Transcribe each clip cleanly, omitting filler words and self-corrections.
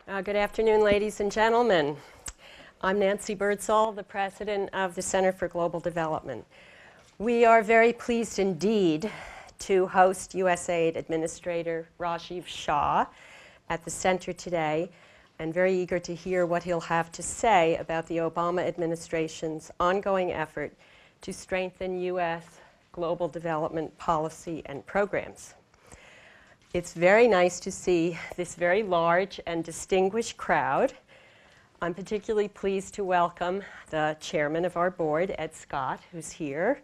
Good afternoon, ladies and gentlemen. I'm Nancy Birdsall, the president of the Center for Global Development. We are very pleased indeed to host USAID Administrator Rajiv Shah at the center today, and very eager to hear what he'll have to say about the Obama administration's ongoing effort to strengthen U.S. global development policy and programs. It's very nice to see this very large and distinguished crowd. I'm particularly pleased to welcome the chairman of our board, Ed Scott, who's here,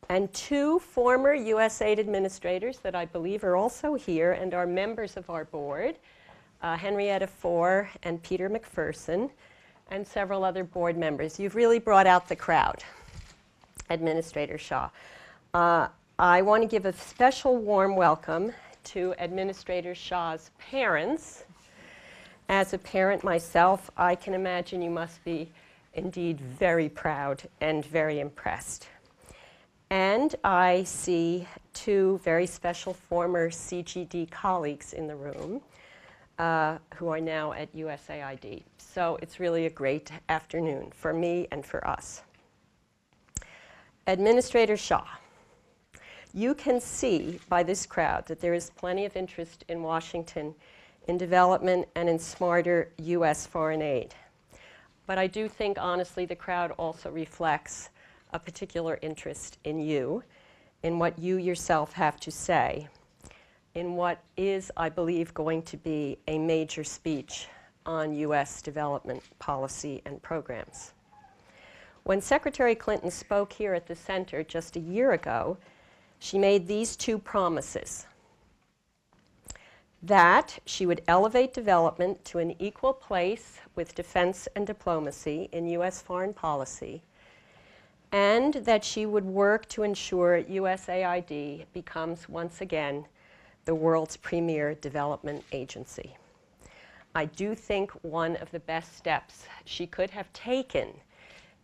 and two former USAID administrators that I believe are also here and are members of our board, Henrietta Fore and Peter McPherson, and several other board members. You've really brought out the crowd, Administrator Shah. I want to give a special warm welcome to Administrator Shah's parents. As a parent myself, I can imagine you must be indeed very proud and very impressed. And I see two very special former CGD colleagues in the room who are now at USAID. So it's really a great afternoon for me and for us. Administrator Shah, you can see by this crowd that there is plenty of interest in Washington in development and in smarter U.S. foreign aid. But I do think, honestly, the crowd also reflects a particular interest in you, in what you yourself have to say, in what is, I believe, going to be a major speech on U.S. development policy and programs. When Secretary Clinton spoke here at the center just a year ago, she made these two promises: that she would elevate development to an equal place with defense and diplomacy in U.S. foreign policy, and that she would work to ensure USAID becomes once again the world's premier development agency. I do think one of the best steps she could have taken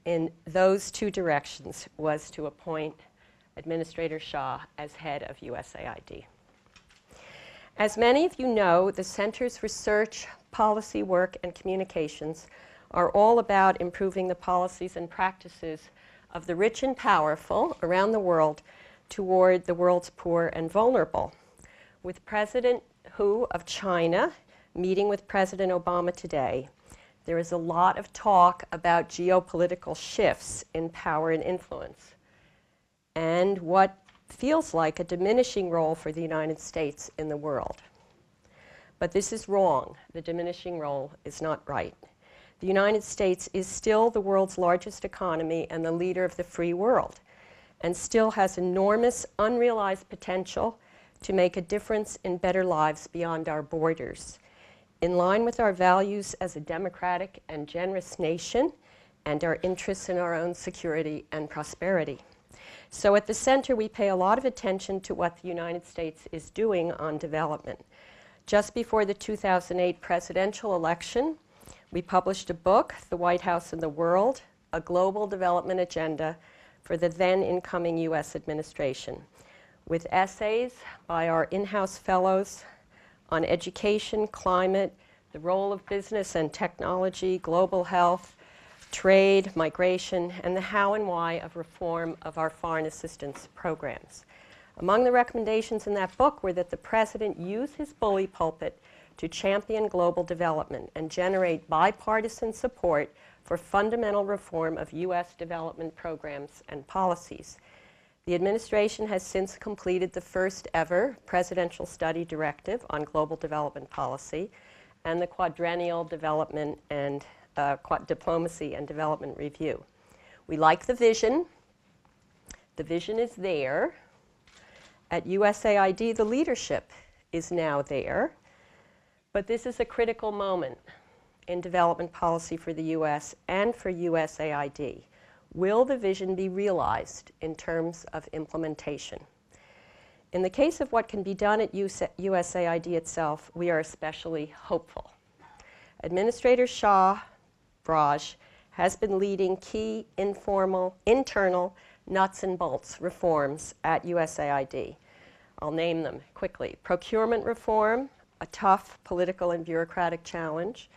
in those two directions was to appoint Administrator Shah as head of USAID. As many of you know, the Center's research, policy work, and communications are all about improving the policies and practices of the rich and powerful around the world toward the world's poor and vulnerable. With President Hu of China meeting with President Obama today, there is a lot of talk about geopolitical shifts in power and influence, and what feels like a diminishing role for the United States in the world. But this is wrong. The diminishing role is not right. The United States is still the world's largest economy and the leader of the free world, and still has enormous unrealized potential to make a difference in better lives beyond our borders, in line with our values as a democratic and generous nation and our interests in our own security and prosperity. So at the center, we pay a lot of attention to what the United States is doing on development. Just before the 2008 presidential election, we published a book, The White House and the World, a global development agenda for the then incoming U.S. administration, with essays by our in-house fellows on education, climate, the role of business and technology, global health, trade, migration, and the how and why of reform of our foreign assistance programs. Among the recommendations in that book were that the president use his bully pulpit to champion global development and generate bipartisan support for fundamental reform of U.S. development programs and policies. The administration has since completed the first ever presidential study directive on global development policy and the Quadrennial Diplomacy and Development Review. We like the vision. The vision is there. At USAID, the leadership is now there. But this is a critical moment in development policy for the U.S. and for USAID. Will the vision be realized in terms of implementation? In the case of what can be done at USAID itself, we are especially hopeful. Administrator Shah, Raj, has been leading key internal nuts and bolts reforms at USAID. I'll name them quickly. Procurement reform, a tough political and bureaucratic challenge,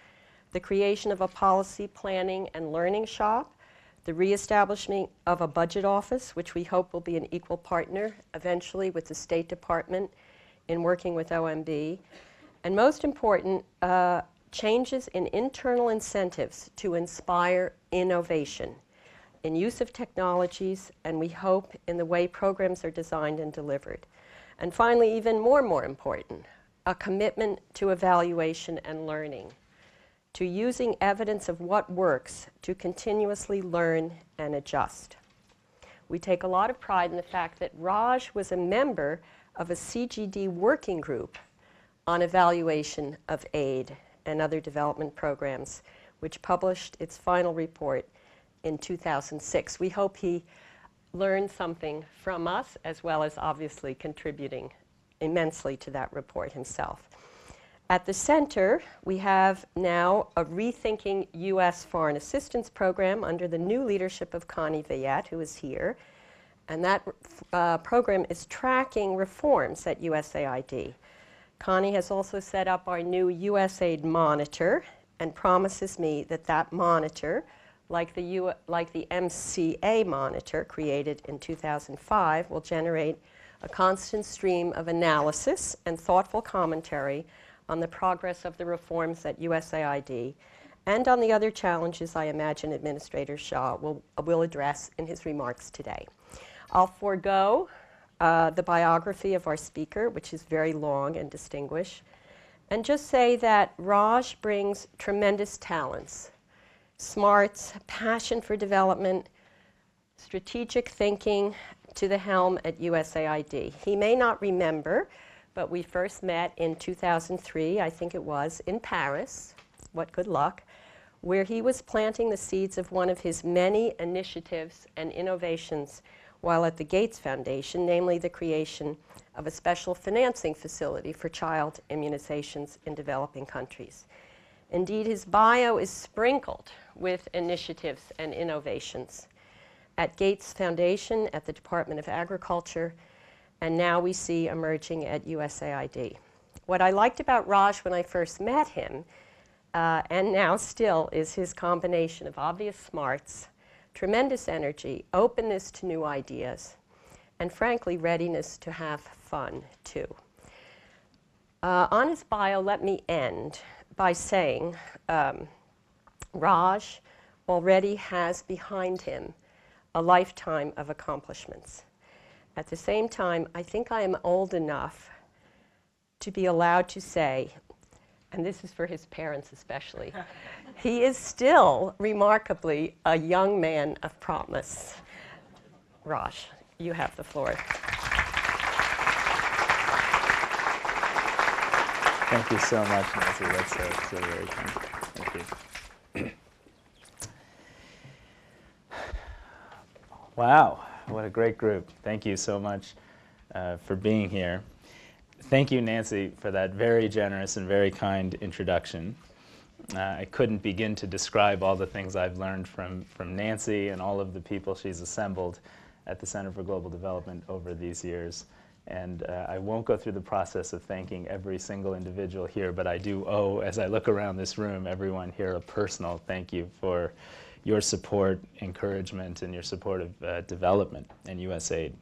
the creation of a policy planning and learning shop, the reestablishment of a budget office, which we hope will be an equal partner eventually with the State Department in working with OMB, and most important, changes in internal incentives to inspire innovation in use of technologies, and we hope in the way programs are designed and delivered. And finally, even more important, a commitment to evaluation and learning, to using evidence of what works to continuously learn and adjust. We take a lot of pride in the fact that Raj was a member of a CGD working group on evaluation of aid and other development programs, which published its final report in 2006. We hope he learned something from us, as well as obviously contributing immensely to that report himself. At the center, we have now a Rethinking U.S. Foreign Assistance Program under the new leadership of Connie Vayette, who is here. And that program is tracking reforms at USAID. Connie has also set up our new USAID monitor and promises me that that monitor, like the MCA monitor created in 2005, will generate a constant stream of analysis and thoughtful commentary on the progress of the reforms at USAID and on the other challenges I imagine Administrator Shah will address in his remarks today. I'll forego the biography of our speaker, which is very long and distinguished, and just say that Raj brings tremendous talents, smarts, passion for development, strategic thinking to the helm at USAID. He may not remember, but we first met in 2003, I think it was, in Paris, what good luck, where he was planting the seeds of one of his many initiatives and innovations while at the Gates Foundation, namely the creation of a special financing facility for child immunizations in developing countries. Indeed, his bio is sprinkled with initiatives and innovations at Gates Foundation, at the Department of Agriculture, and now we see emerging at USAID. What I liked about Raj when I first met him, and now still, is his combination of obvious smarts, tremendous energy, openness to new ideas, and frankly, readiness to have fun, too. On his bio, let me end by saying Raj already has behind him a lifetime of accomplishments. At the same time, I think I am old enough to be allowed to say, and this is for his parents especially, he is still remarkably a young man of promise. Raj, you have the floor. Thank you so much, Nancy. That's really very kind. Thank you. Wow, what a great group. Thank you so much for being here. Thank you, Nancy, for that very generous and very kind introduction. I couldn't begin to describe all the things I've learned from Nancy and all of the people she's assembled at the Center for Global Development over these years. And I won't go through the process of thanking every single individual here, but I do owe, as I look around this room, everyone here a personal thank you for your support, encouragement, and your support of development and USAID.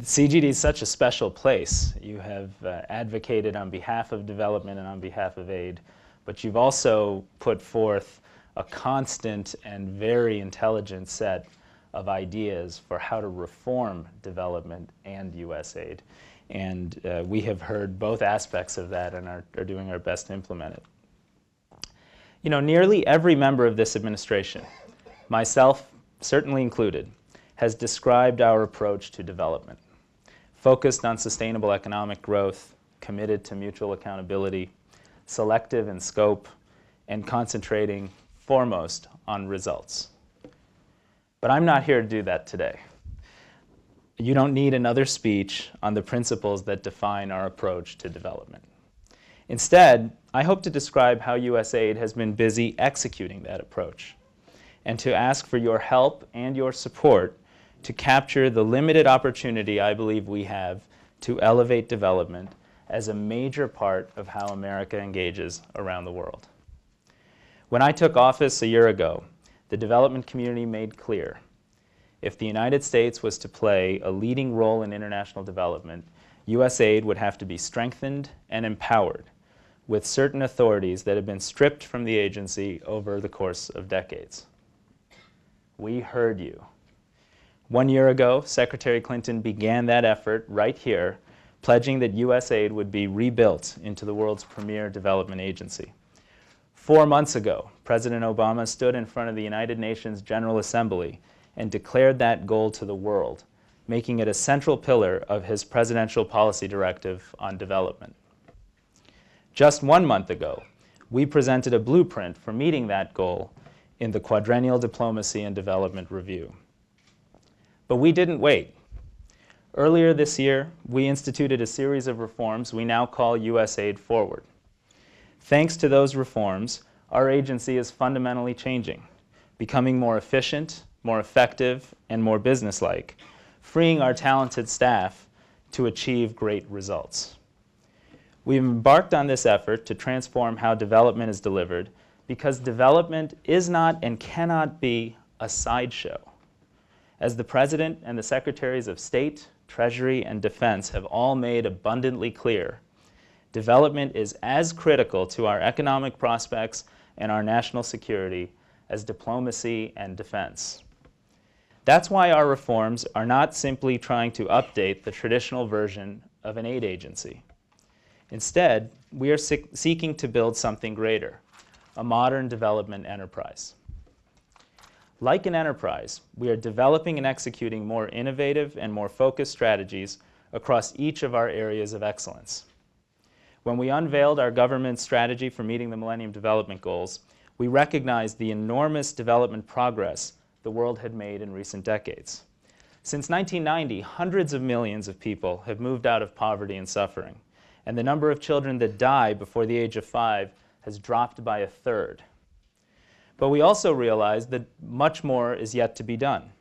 CGD is such a special place. You have advocated on behalf of development and on behalf of aid, but you've also put forth a constant and very intelligent set of ideas for how to reform development and USAID. And we have heard both aspects of that and are doing our best to implement it. You know, nearly every member of this administration, myself certainly included, has described our approach to development. Focused on sustainable economic growth, committed to mutual accountability, selective in scope, and concentrating foremost on results. But I'm not here to do that today. You don't need another speech on the principles that define our approach to development. Instead, I hope to describe how USAID has been busy executing that approach, and to ask for your help and your support to capture the limited opportunity I believe we have to elevate development as a major part of how America engages around the world. When I took office a year ago, the development community made clear if the United States was to play a leading role in international development, USAID would have to be strengthened and empowered with certain authorities that have been stripped from the agency over the course of decades. We heard you. 1 year ago, Secretary Clinton began that effort right here, pledging that USAID would be rebuilt into the world's premier development agency. 4 months ago, President Obama stood in front of the United Nations General Assembly and declared that goal to the world, making it a central pillar of his presidential policy directive on development. Just 1 month ago, we presented a blueprint for meeting that goal in the Quadrennial Diplomacy and Development Review. But we didn't wait. Earlier this year, we instituted a series of reforms we now call USAID Forward. Thanks to those reforms, our agency is fundamentally changing, becoming more efficient, more effective, and more businesslike, freeing our talented staff to achieve great results. We've embarked on this effort to transform how development is delivered because development is not and cannot be a sideshow. As the President and the Secretaries of State, Treasury, and Defense have all made abundantly clear, development is as critical to our economic prospects and our national security as diplomacy and defense. That's why our reforms are not simply trying to update the traditional version of an aid agency. Instead, we are seeking to build something greater, a modern development enterprise. Like an enterprise, we are developing and executing more innovative and more focused strategies across each of our areas of excellence. When we unveiled our government strategy for meeting the Millennium Development Goals, we recognized the enormous development progress the world had made in recent decades. Since 1990, hundreds of millions of people have moved out of poverty and suffering, and the number of children that die before the age of 5 has dropped by 1/3. But we also realized that much more is yet to be done,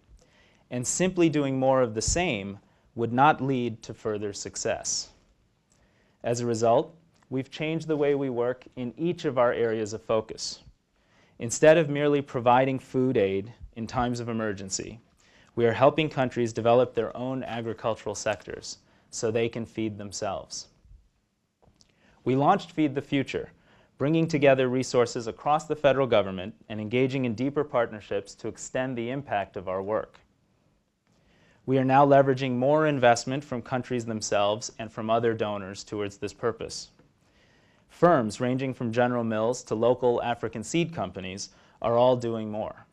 and simply doing more of the same would not lead to further success. As a result, we've changed the way we work in each of our areas of focus. Instead of merely providing food aid in times of emergency, we are helping countries develop their own agricultural sectors so they can feed themselves. We launched Feed the Future, bringing together resources across the federal government and engaging in deeper partnerships to extend the impact of our work. We are now leveraging more investment from countries themselves and from other donors towards this purpose. Firms ranging from General Mills to local African seed companies are all doing more.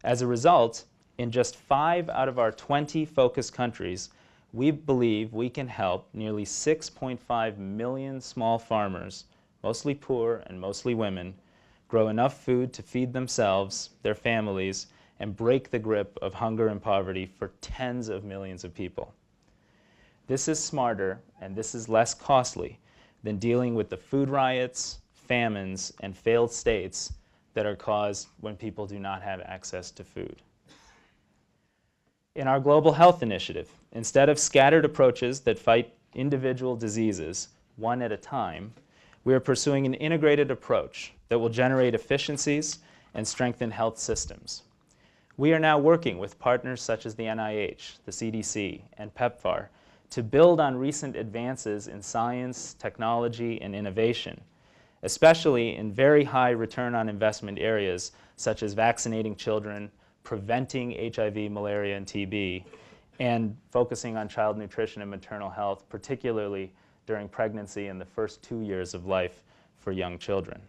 As a result, in just 5 out of our 20 focus countries, we believe we can help nearly 6.5 million small farmers, mostly poor and mostly women, grow enough food to feed themselves, their families, and break the grip of hunger and poverty for tens of millions of people. This is smarter and this is less costly than dealing with the food riots, famines, and failed states that are caused when people do not have access to food. In our Global Health Initiative, instead of scattered approaches that fight individual diseases one at a time, we are pursuing an integrated approach that will generate efficiencies and strengthen health systems. We are now working with partners such as the NIH, the CDC, and PEPFAR to build on recent advances in science, technology, and innovation, especially in very high return on investment areas such as vaccinating children, preventing HIV, malaria, and TB, and focusing on child nutrition and maternal health, particularly during pregnancy and the first 2 years of life for young children.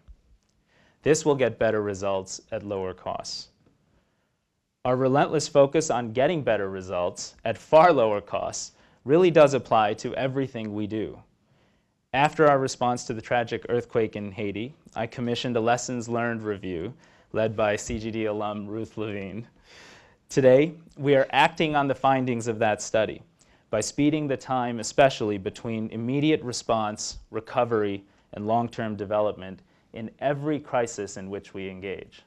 This will get better results at lower costs. Our relentless focus on getting better results at far lower costs really does apply to everything we do. After our response to the tragic earthquake in Haiti, I commissioned a lessons learned review led by CGD alum Ruth Levine. Today, we are acting on the findings of that study by speeding the time, especially between immediate response, recovery, and long-term development in every crisis in which we engage.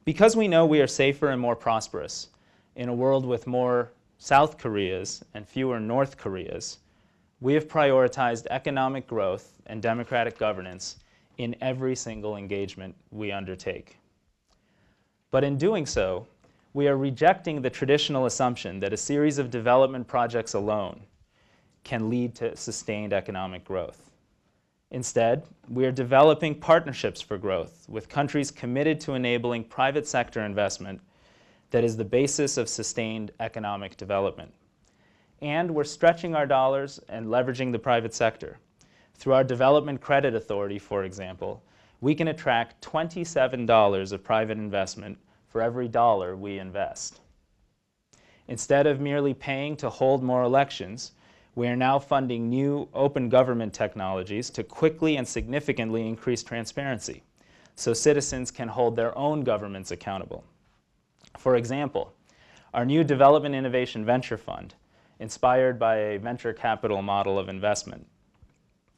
Because we know we are safer and more prosperous in a world with more South Koreas and fewer North Koreas, we have prioritized economic growth and democratic governance in every single engagement we undertake. But in doing so, we are rejecting the traditional assumption that a series of development projects alone can lead to sustained economic growth. Instead, we are developing partnerships for growth with countries committed to enabling private sector investment that is the basis of sustained economic development. And we're stretching our dollars and leveraging the private sector. Through our Development Credit Authority, for example, we can attract $27 of private investment for every dollar we invest. Instead of merely paying to hold more elections, we are now funding new open government technologies to quickly and significantly increase transparency, so citizens can hold their own governments accountable. For example, our new Development Innovation Venture Fund, inspired by a venture capital model of investment,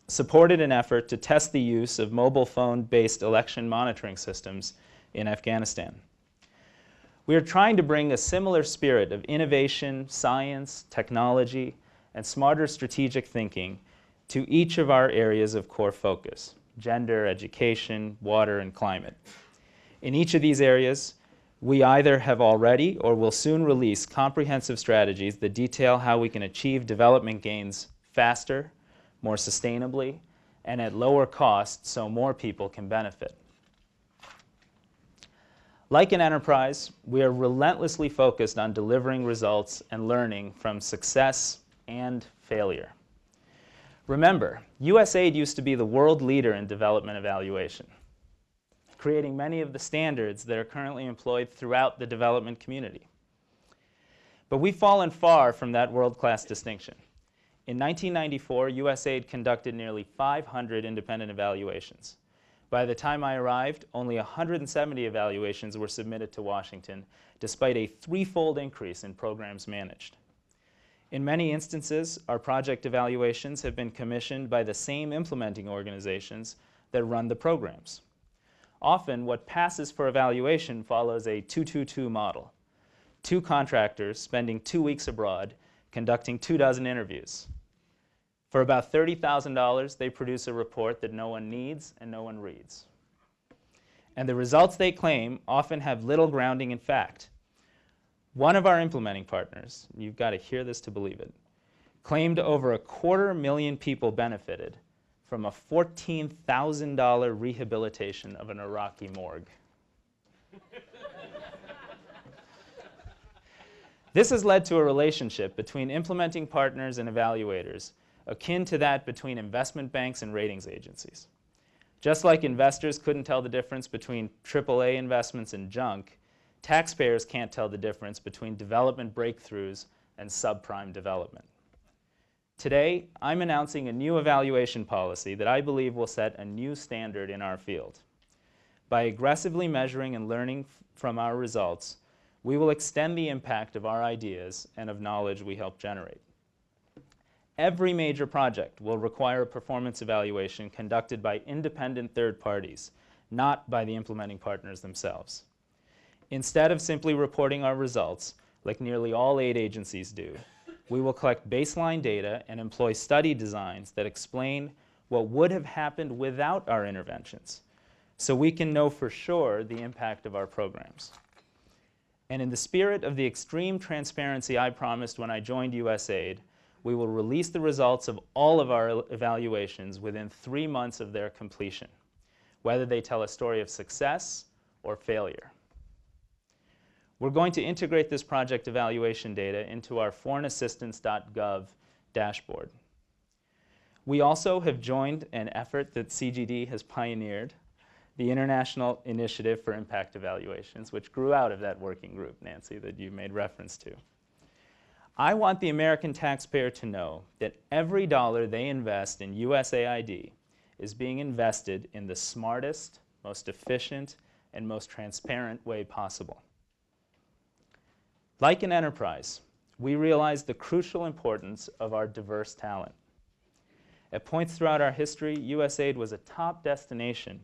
supported an effort to test the use of mobile phone-based election monitoring systems in Afghanistan. We are trying to bring a similar spirit of innovation, science, technology, and smarter strategic thinking to each of our areas of core focus: gender, education, water, and climate. In each of these areas, we either have already or will soon release comprehensive strategies that detail how we can achieve development gains faster, more sustainably, and at lower cost so more people can benefit. Like an enterprise, we are relentlessly focused on delivering results and learning from success and failure. Remember, USAID used to be the world leader in development evaluation, creating many of the standards that are currently employed throughout the development community. But we've fallen far from that world-class distinction. In 1994, USAID conducted nearly 500 independent evaluations. By the time I arrived, only 170 evaluations were submitted to Washington, despite a threefold increase in programs managed. In many instances, our project evaluations have been commissioned by the same implementing organizations that run the programs. Often, what passes for evaluation follows a 2-2-2 model. 2 contractors spending 2 weeks abroad, conducting 24 interviews. For about $30,000, they produce a report that no one needs and no one reads. And the results they claim often have little grounding in fact. One of our implementing partners, you've got to hear this to believe it, claimed over 250,000 people benefited from a $14,000 rehabilitation of an Iraqi morgue. This has led to a relationship between implementing partners and evaluators akin to that between investment banks and ratings agencies. Just like investors couldn't tell the difference between AAA investments and junk, taxpayers can't tell the difference between development breakthroughs and subprime development. Today, I'm announcing a new evaluation policy that I believe will set a new standard in our field. By aggressively measuring and learning from our results, we will extend the impact of our ideas and of knowledge we help generate. Every major project will require a performance evaluation conducted by independent third parties, not by the implementing partners themselves. Instead of simply reporting our results, like nearly all aid agencies do, we will collect baseline data and employ study designs that explain what would have happened without our interventions, so we can know for sure the impact of our programs. And in the spirit of the extreme transparency I promised when I joined USAID, we will release the results of all of our evaluations within 3 months of their completion, whether they tell a story of success or failure. We're going to integrate this project evaluation data into our foreignassistance.gov dashboard. We also have joined an effort that CGD has pioneered, the International Initiative for Impact Evaluations, which grew out of that working group, Nancy, that you made reference to. I want the American taxpayer to know that every dollar they invest in USAID is being invested in the smartest, most efficient, and most transparent way possible. Like an enterprise, we realize the crucial importance of our diverse talent. At points throughout our history, USAID was a top destination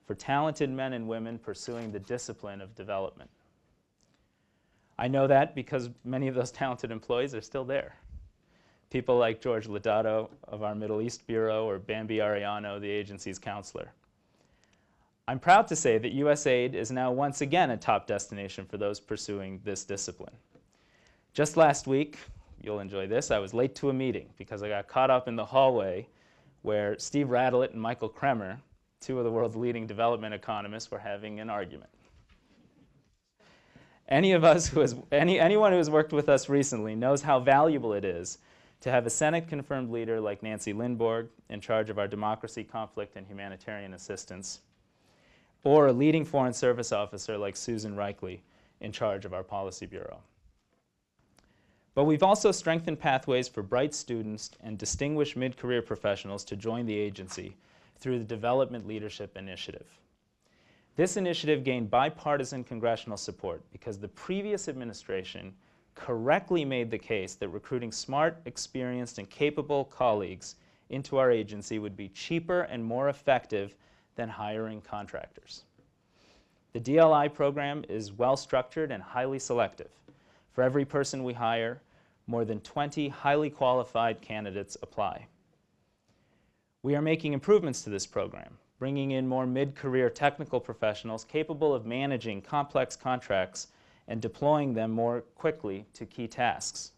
for talented men and women pursuing the discipline of development. I know that because many of those talented employees are still there. people like George Lodato of our Middle East Bureau or Bambi Ariano, the agency's counselor. I'm proud to say that USAID is now once again a top destination for those pursuing this discipline. Just last week, you'll enjoy this, I was late to a meeting because I got caught up in the hallway where Steve Radelet and Michael Kremer, two of the world's leading development economists, were having an argument. Anyone who has worked with us recently knows how valuable it is to have a Senate-confirmed leader like Nancy Lindborg in charge of our democracy, conflict, and humanitarian assistance, or a leading foreign service officer like Susan Reichley in charge of our policy bureau. But we've also strengthened pathways for bright students and distinguished mid-career professionals to join the agency through the Development Leadership Initiative. This initiative gained bipartisan congressional support because the previous administration correctly made the case that recruiting smart, experienced, and capable colleagues into our agency would be cheaper and more effective than hiring contractors. The DLI program is well structured and highly selective. For every person we hire, more than 20 highly qualified candidates apply. We are making improvements to this program, bringing in more mid-career technical professionals capable of managing complex contracts and deploying them more quickly to key tasks.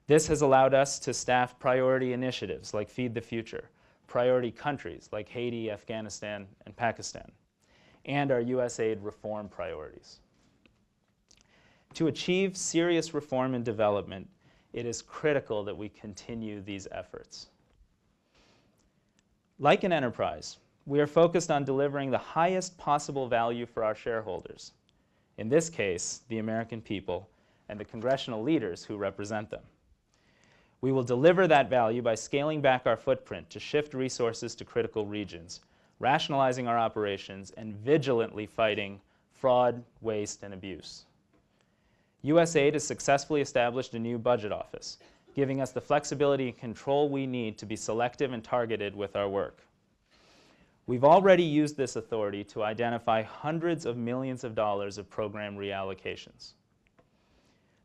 This has allowed us to staff priority initiatives like Feed the Future, priority countries like Haiti, Afghanistan, and Pakistan, and our USAID reform priorities. To achieve serious reform and development, it is critical that we continue these efforts. Like an enterprise, we are focused on delivering the highest possible value for our shareholders, in this case, the American people and the congressional leaders who represent them. We will deliver that value by scaling back our footprint to shift resources to critical regions, rationalizing our operations, and vigilantly fighting fraud, waste, and abuse. USAID has successfully established a new budget office, giving us the flexibility and control we need to be selective and targeted with our work. We've already used this authority to identify hundreds of millions of dollars of program reallocations.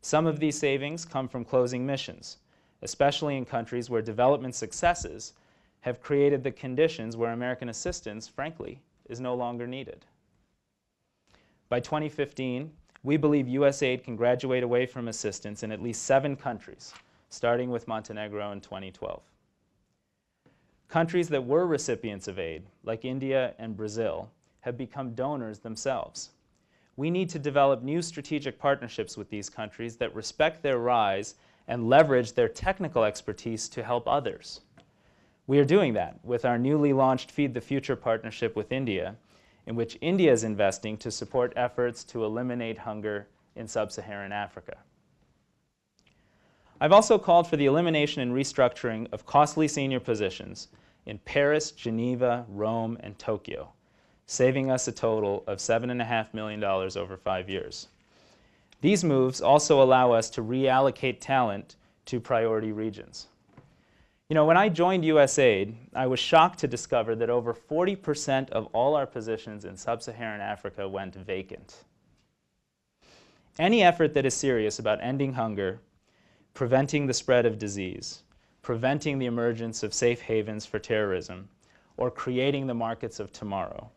Some of these savings come from closing missions, especially in countries where development successes have created the conditions where American assistance, frankly, is no longer needed. By 2015, we believe USAID can graduate away from assistance in at least 7 countries, starting with Montenegro in 2012. Countries that were recipients of aid, like India and Brazil, have become donors themselves. We need to develop new strategic partnerships with these countries that respect their rise and leverage their technical expertise to help others. We are doing that with our newly launched Feed the Future partnership with India, in which India is investing to support efforts to eliminate hunger in sub-Saharan Africa. I've also called for the elimination and restructuring of costly senior positions in Paris, Geneva, Rome, and Tokyo, saving us a total of $7.5 million over 5 years. These moves also allow us to reallocate talent to priority regions. You know, when I joined USAID, I was shocked to discover that over 40% of all our positions in sub-Saharan Africa went vacant. Any effort that is serious about ending hunger, preventing the spread of disease, preventing the emergence of safe havens for terrorism, or creating the markets of tomorrow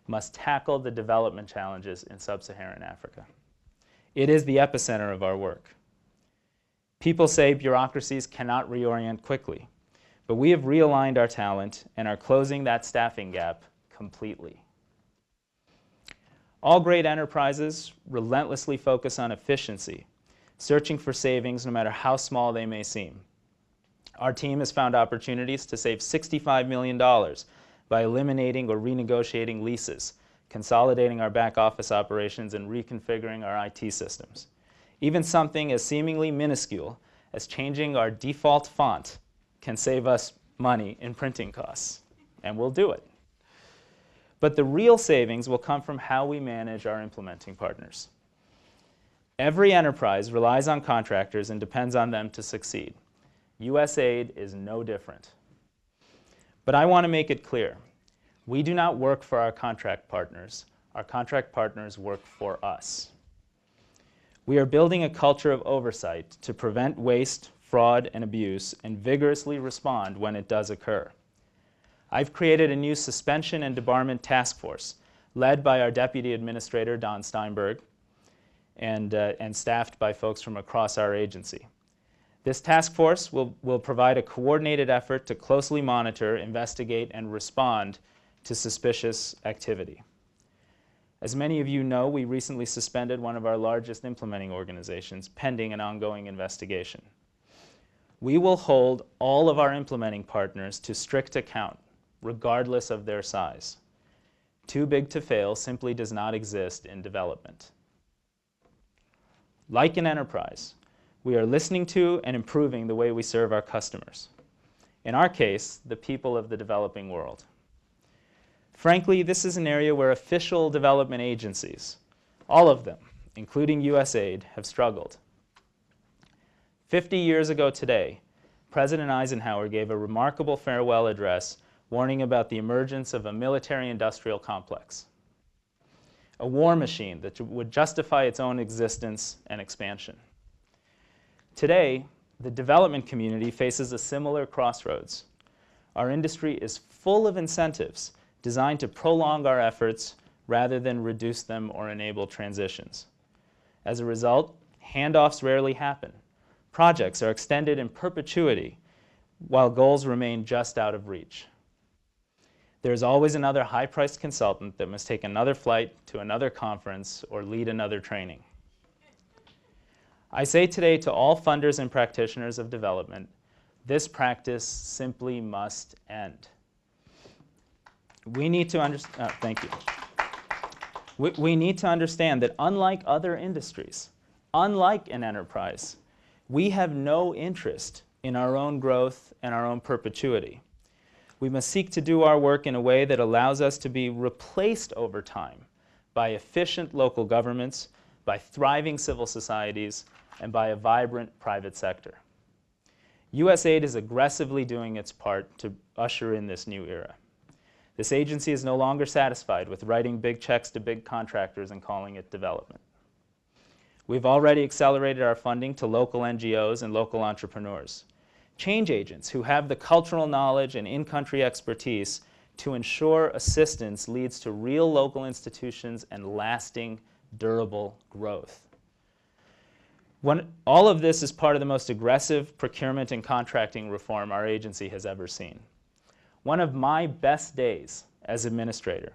must tackle the development challenges in sub-Saharan Africa. It is the epicenter of our work. People say bureaucracies cannot reorient quickly, but we have realigned our talent and are closing that staffing gap completely. All great enterprises relentlessly focus on efficiency, searching for savings no matter how small they may seem. Our team has found opportunities to save $65 million by eliminating or renegotiating leases, consolidating our back office operations, and reconfiguring our IT systems. Even something as seemingly minuscule as changing our default font can save us money in printing costs, and we'll do it. But the real savings will come from how we manage our implementing partners. Every enterprise relies on contractors and depends on them to succeed. USAID is no different. But I want to make it clear, we do not work for our contract partners. Our contract partners work for us. We are building a culture of oversight to prevent waste, fraud, and abuse, and vigorously respond when it does occur. I've created a new suspension and debarment task force led by our Deputy Administrator, Don Steinberg, and staffed by folks from across our agency. This task force will provide a coordinated effort to closely monitor, investigate, and respond to suspicious activity. As many of you know, we recently suspended one of our largest implementing organizations pending an ongoing investigation. We will hold all of our implementing partners to strict account, regardless of their size. Too big to fail simply does not exist in development. Like an enterprise, we are listening to and improving the way we serve our customers. In our case, the people of the developing world. Frankly, this is an area where official development agencies, all of them, including USAID, have struggled. 50 years ago today, President Eisenhower gave a remarkable farewell address warning about the emergence of a military-industrial complex, a war machine that would justify its own existence and expansion. Today, the development community faces a similar crossroads. Our industry is full of incentives designed to prolong our efforts rather than reduce them or enable transitions. As a result, handoffs rarely happen. Projects are extended in perpetuity while goals remain just out of reach. There's always another high-priced consultant that must take another flight to another conference or lead another training. I say today to all funders and practitioners of development, this practice simply must end. We need to understand, thank you. We need to understand that unlike other industries, unlike an enterprise, we have no interest in our own growth and our own perpetuity. We must seek to do our work in a way that allows us to be replaced over time by efficient local governments, by thriving civil societies, and by a vibrant private sector. USAID is aggressively doing its part to usher in this new era. This agency is no longer satisfied with writing big checks to big contractors and calling it development. We've already accelerated our funding to local NGOs and local entrepreneurs, change agents who have the cultural knowledge and in-country expertise to ensure assistance leads to real local institutions and lasting, durable growth. All of this is part of the most aggressive procurement and contracting reform our agency has ever seen. One of my best days as administrator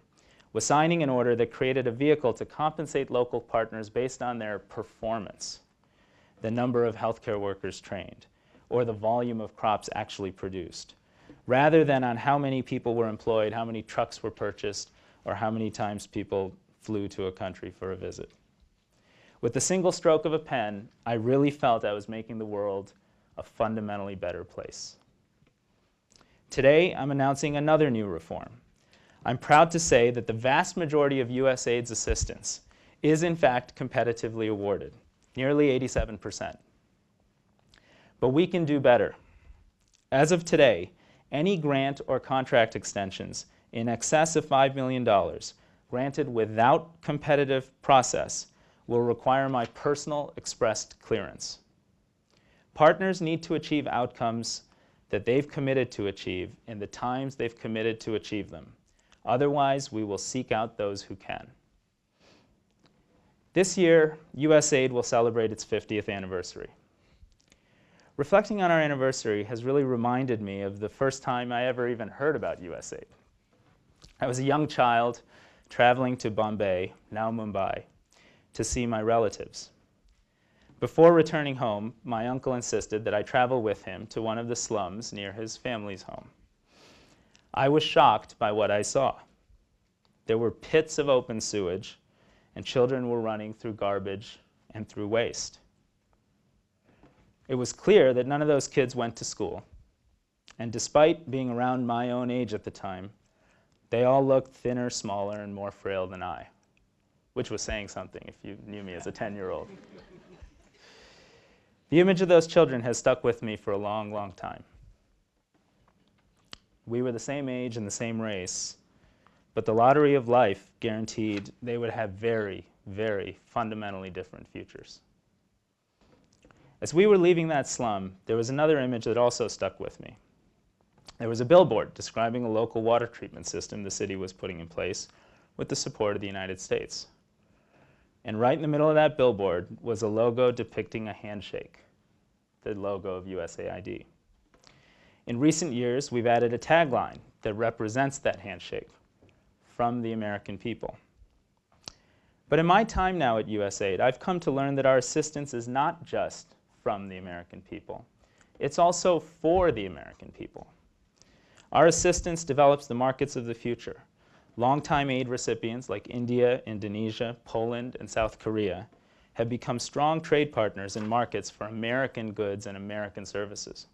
was signing an order that created a vehicle to compensate local partners based on their performance, the number of healthcare workers trained, or the volume of crops actually produced, rather than on how many people were employed, how many trucks were purchased, or how many times people flew to a country for a visit. With the single stroke of a pen, I really felt I was making the world a fundamentally better place. Today, I'm announcing another new reform. I'm proud to say that the vast majority of USAID's assistance is in fact competitively awarded, nearly 87%. But we can do better. As of today, any grant or contract extensions in excess of $5 million granted without competitive process will require my personal expressed clearance. Partners need to achieve outcomes that they've committed to achieve in the times they've committed to achieve them. Otherwise, we will seek out those who can. This year, USAID will celebrate its 50th anniversary. Reflecting on our anniversary has really reminded me of the first time I ever even heard about USAID. I was a young child traveling to Bombay, now Mumbai, to see my relatives. Before returning home, my uncle insisted that I travel with him to one of the slums near his family's home. I was shocked by what I saw. There were pits of open sewage, and children were running through garbage and through waste. It was clear that none of those kids went to school, and despite being around my own age at the time, they all looked thinner, smaller, and more frail than I, which was saying something if you knew me as a 10-year-old. The image of those children has stuck with me for a long, long time. We were the same age and the same race, but the lottery of life guaranteed they would have very, very fundamentally different futures. As we were leaving that slum, there was another image that also stuck with me. There was a billboard describing a local water treatment system the city was putting in place with the support of the United States. And right in the middle of that billboard was a logo depicting a handshake, the logo of USAID. In recent years, we've added a tagline that represents that handshake, from the American people. But in my time now at USAID, I've come to learn that our assistance is not just from the American people. It's also for the American people. Our assistance develops the markets of the future. Longtime aid recipients like India, Indonesia, Poland, and South Korea have become strong trade partners in markets for American goods and American services.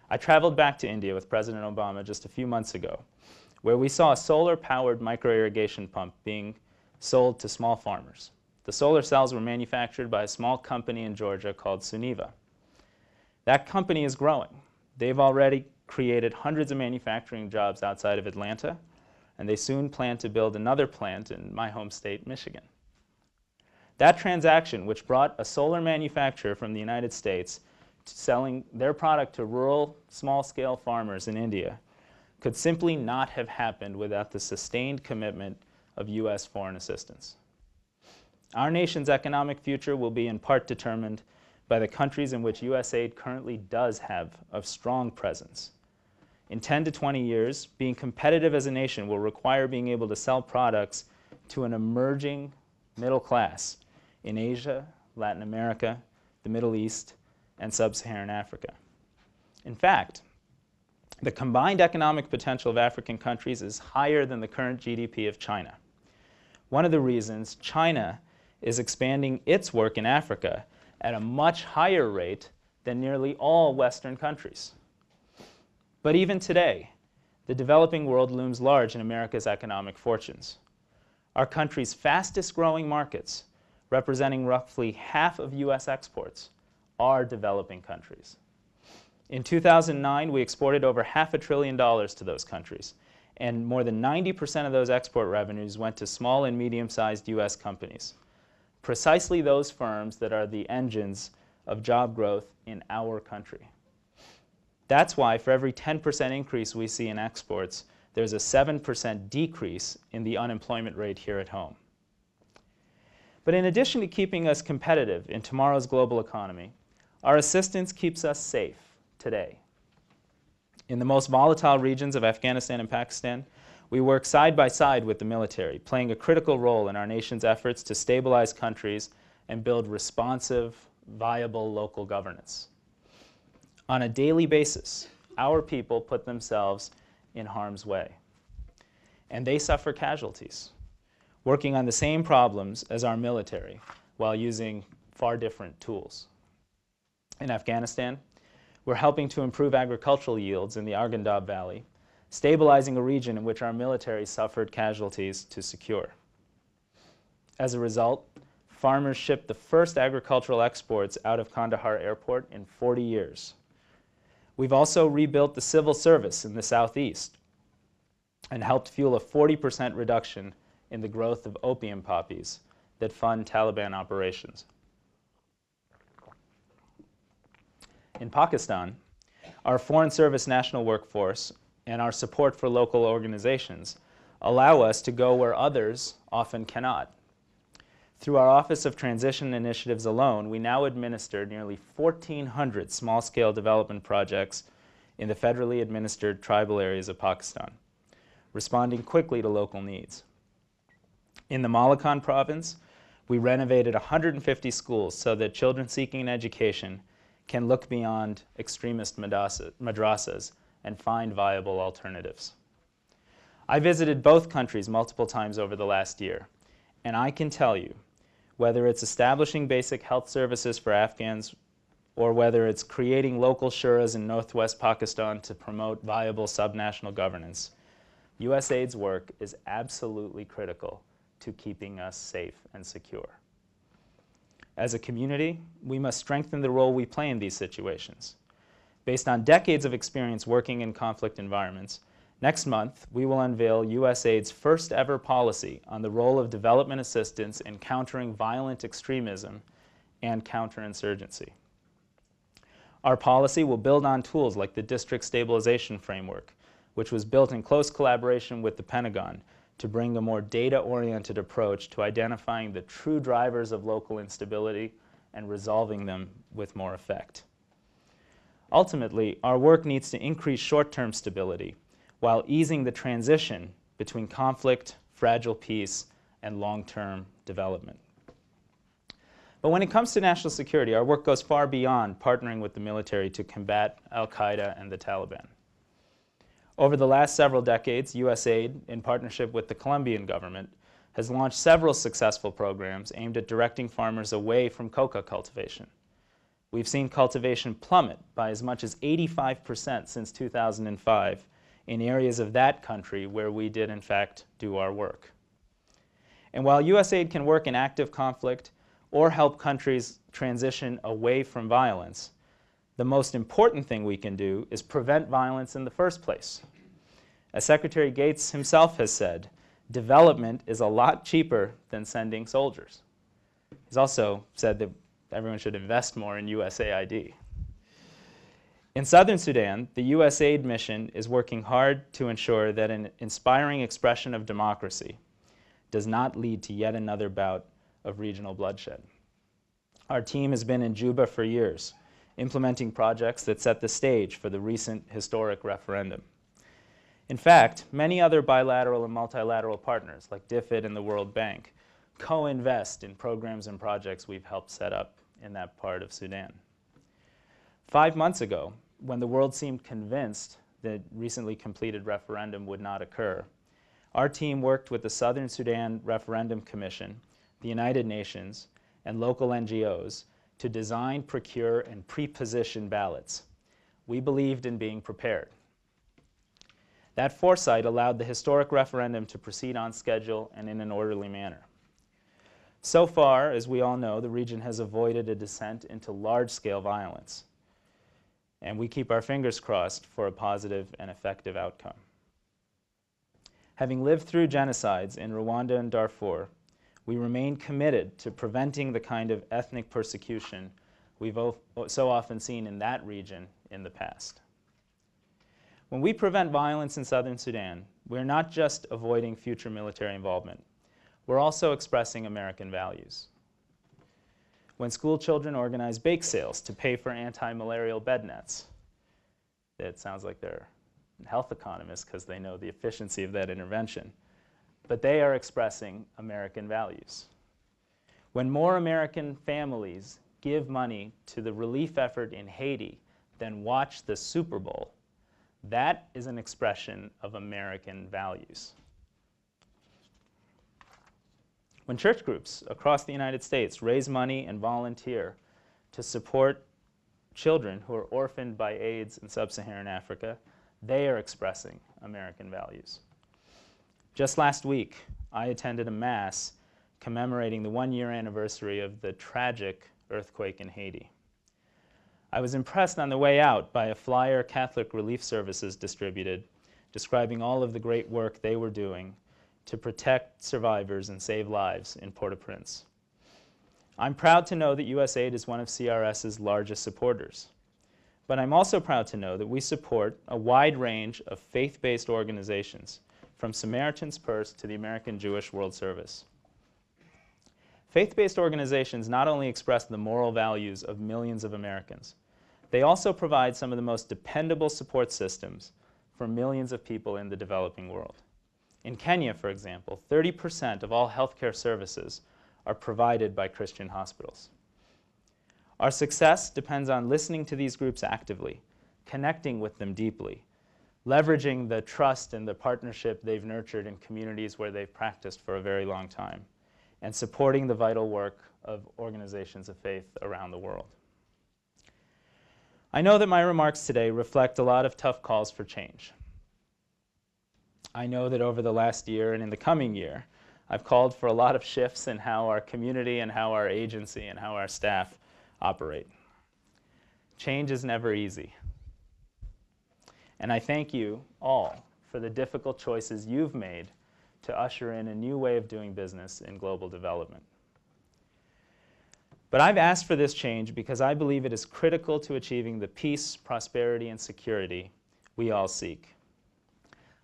I traveled back to India with President Obama just a few months ago, where we saw a solar-powered micro-irrigation pump being sold to small farmers. The solar cells were manufactured by a small company in Georgia called Suniva. That company is growing. They've already created hundreds of manufacturing jobs outside of Atlanta, and they soon plan to build another plant in my home state, Michigan. That transaction, which brought a solar manufacturer from the United States to selling their product to rural, small-scale farmers in India, could simply not have happened without the sustained commitment of U.S. foreign assistance. Our nation's economic future will be in part determined by the countries in which USAID currently does have a strong presence. In 10 to 20 years, being competitive as a nation will require being able to sell products to an emerging middle class in Asia, Latin America, the Middle East, and sub-Saharan Africa. In fact, the combined economic potential of African countries is higher than the current GDP of China. One of the reasons China is expanding its work in Africa at a much higher rate than nearly all Western countries. But even today, the developing world looms large in America's economic fortunes. Our country's fastest growing markets, representing roughly half of U.S. exports, are developing countries. In 2009, we exported over $500 billion to those countries, and more than 90% of those export revenues went to small and medium-sized U.S. companies, precisely those firms that are the engines of job growth in our country. That's why for every 10% increase we see in exports, there's a 7% decrease in the unemployment rate here at home. But in addition to keeping us competitive in tomorrow's global economy, our assistance keeps us safe today. In the most volatile regions of Afghanistan and Pakistan, we work side by side with the military, playing a critical role in our nation's efforts to stabilize countries and build responsive, viable local governance. On a daily basis, our people put themselves in harm's way, and they suffer casualties, working on the same problems as our military while using far different tools. In Afghanistan, we're helping to improve agricultural yields in the Arghandab Valley, stabilizing a region in which our military suffered casualties to secure. As a result, farmers shipped the first agricultural exports out of Kandahar Airport in 40 years. We've also rebuilt the civil service in the southeast and helped fuel a 40% reduction in the growth of opium poppies that fund Taliban operations. In Pakistan, our Foreign Service national workforce and our support for local organizations allow us to go where others often cannot. Through our Office of Transition Initiatives alone, we now administer nearly 1,400 small-scale development projects in the federally administered tribal areas of Pakistan, responding quickly to local needs. In the Malakand province, we renovated 150 schools so that children seeking an education can look beyond extremist madrasas and find viable alternatives. I visited both countries multiple times over the last year, and I can tell you, whether it's establishing basic health services for Afghans or whether it's creating local shuras in northwest Pakistan to promote viable subnational governance, USAID's work is absolutely critical to keeping us safe and secure. As a community, we must strengthen the role we play in these situations. Based on decades of experience working in conflict environments, next month we will unveil USAID's first ever policy on the role of development assistance in countering violent extremism and counterinsurgency. Our policy will build on tools like the District Stabilization Framework, which was built in close collaboration with the Pentagon to bring a more data-oriented approach to identifying the true drivers of local instability and resolving them with more effect. Ultimately, our work needs to increase short-term stability while easing the transition between conflict, fragile peace, and long-term development. But when it comes to national security, our work goes far beyond partnering with the military to combat al-Qaeda and the Taliban. Over the last several decades, USAID, in partnership with the Colombian government, has launched several successful programs aimed at directing farmers away from coca cultivation. We've seen cultivation plummet by as much as 85% since 2005 in areas of that country where we did, in fact, do our work. And while USAID can work in active conflict or help countries transition away from violence, the most important thing we can do is prevent violence in the first place. As Secretary Gates himself has said, development is a lot cheaper than sending soldiers. He's also said that everyone should invest more in USAID. In southern Sudan, the USAID mission is working hard to ensure that an inspiring expression of democracy does not lead to yet another bout of regional bloodshed. Our team has been in Juba for years, implementing projects that set the stage for the recent historic referendum. In fact, many other bilateral and multilateral partners, like DFID and the World Bank, co-invest in programs and projects we've helped set up in that part of Sudan. 5 months ago, when the world seemed convinced the recently completed referendum would not occur, our team worked with the Southern Sudan Referendum Commission, the United Nations, and local NGOs to design, procure, and pre-position ballots. We believed in being prepared. That foresight allowed the historic referendum to proceed on schedule and in an orderly manner. So far, as we all know, the region has avoided a descent into large-scale violence, and we keep our fingers crossed for a positive and effective outcome. Having lived through genocides in Rwanda and Darfur, we remain committed to preventing the kind of ethnic persecution we've so often seen in that region in the past. When we prevent violence in southern Sudan, we're not just avoiding future military involvement. We're also expressing American values. When school children organize bake sales to pay for anti-malarial bed nets, it sounds like they're health economists because they know the efficiency of that intervention. But they are expressing American values. When more American families give money to the relief effort in Haiti than watch the Super Bowl, that is an expression of American values. When church groups across the United States raise money and volunteer to support children who are orphaned by AIDS in sub-Saharan Africa, they are expressing American values. Just last week, I attended a Mass commemorating the 1-year anniversary of the tragic earthquake in Haiti. I was impressed on the way out by a flyer Catholic Relief Services distributed, describing all of the great work they were doing to protect survivors and save lives in Port-au-Prince. I'm proud to know that USAID is one of CRS's largest supporters. But I'm also proud to know that we support a wide range of faith-based organizations, from Samaritan's Purse to the American Jewish World Service. Faith-based organizations not only express the moral values of millions of Americans, they also provide some of the most dependable support systems for millions of people in the developing world. In Kenya, for example, 30% of all healthcare services are provided by Christian hospitals. Our success depends on listening to these groups actively, connecting with them deeply, leveraging the trust and the partnership they've nurtured in communities where they've practiced for a very long time, and supporting the vital work of organizations of faith around the world. I know that my remarks today reflect a lot of tough calls for change. I know that over the last year and in the coming year, I've called for a lot of shifts in how our community and how our agency and how our staff operate. Change is never easy. And I thank you all for the difficult choices you've made to usher in a new way of doing business in global development. But I've asked for this change because I believe it is critical to achieving the peace, prosperity, and security we all seek.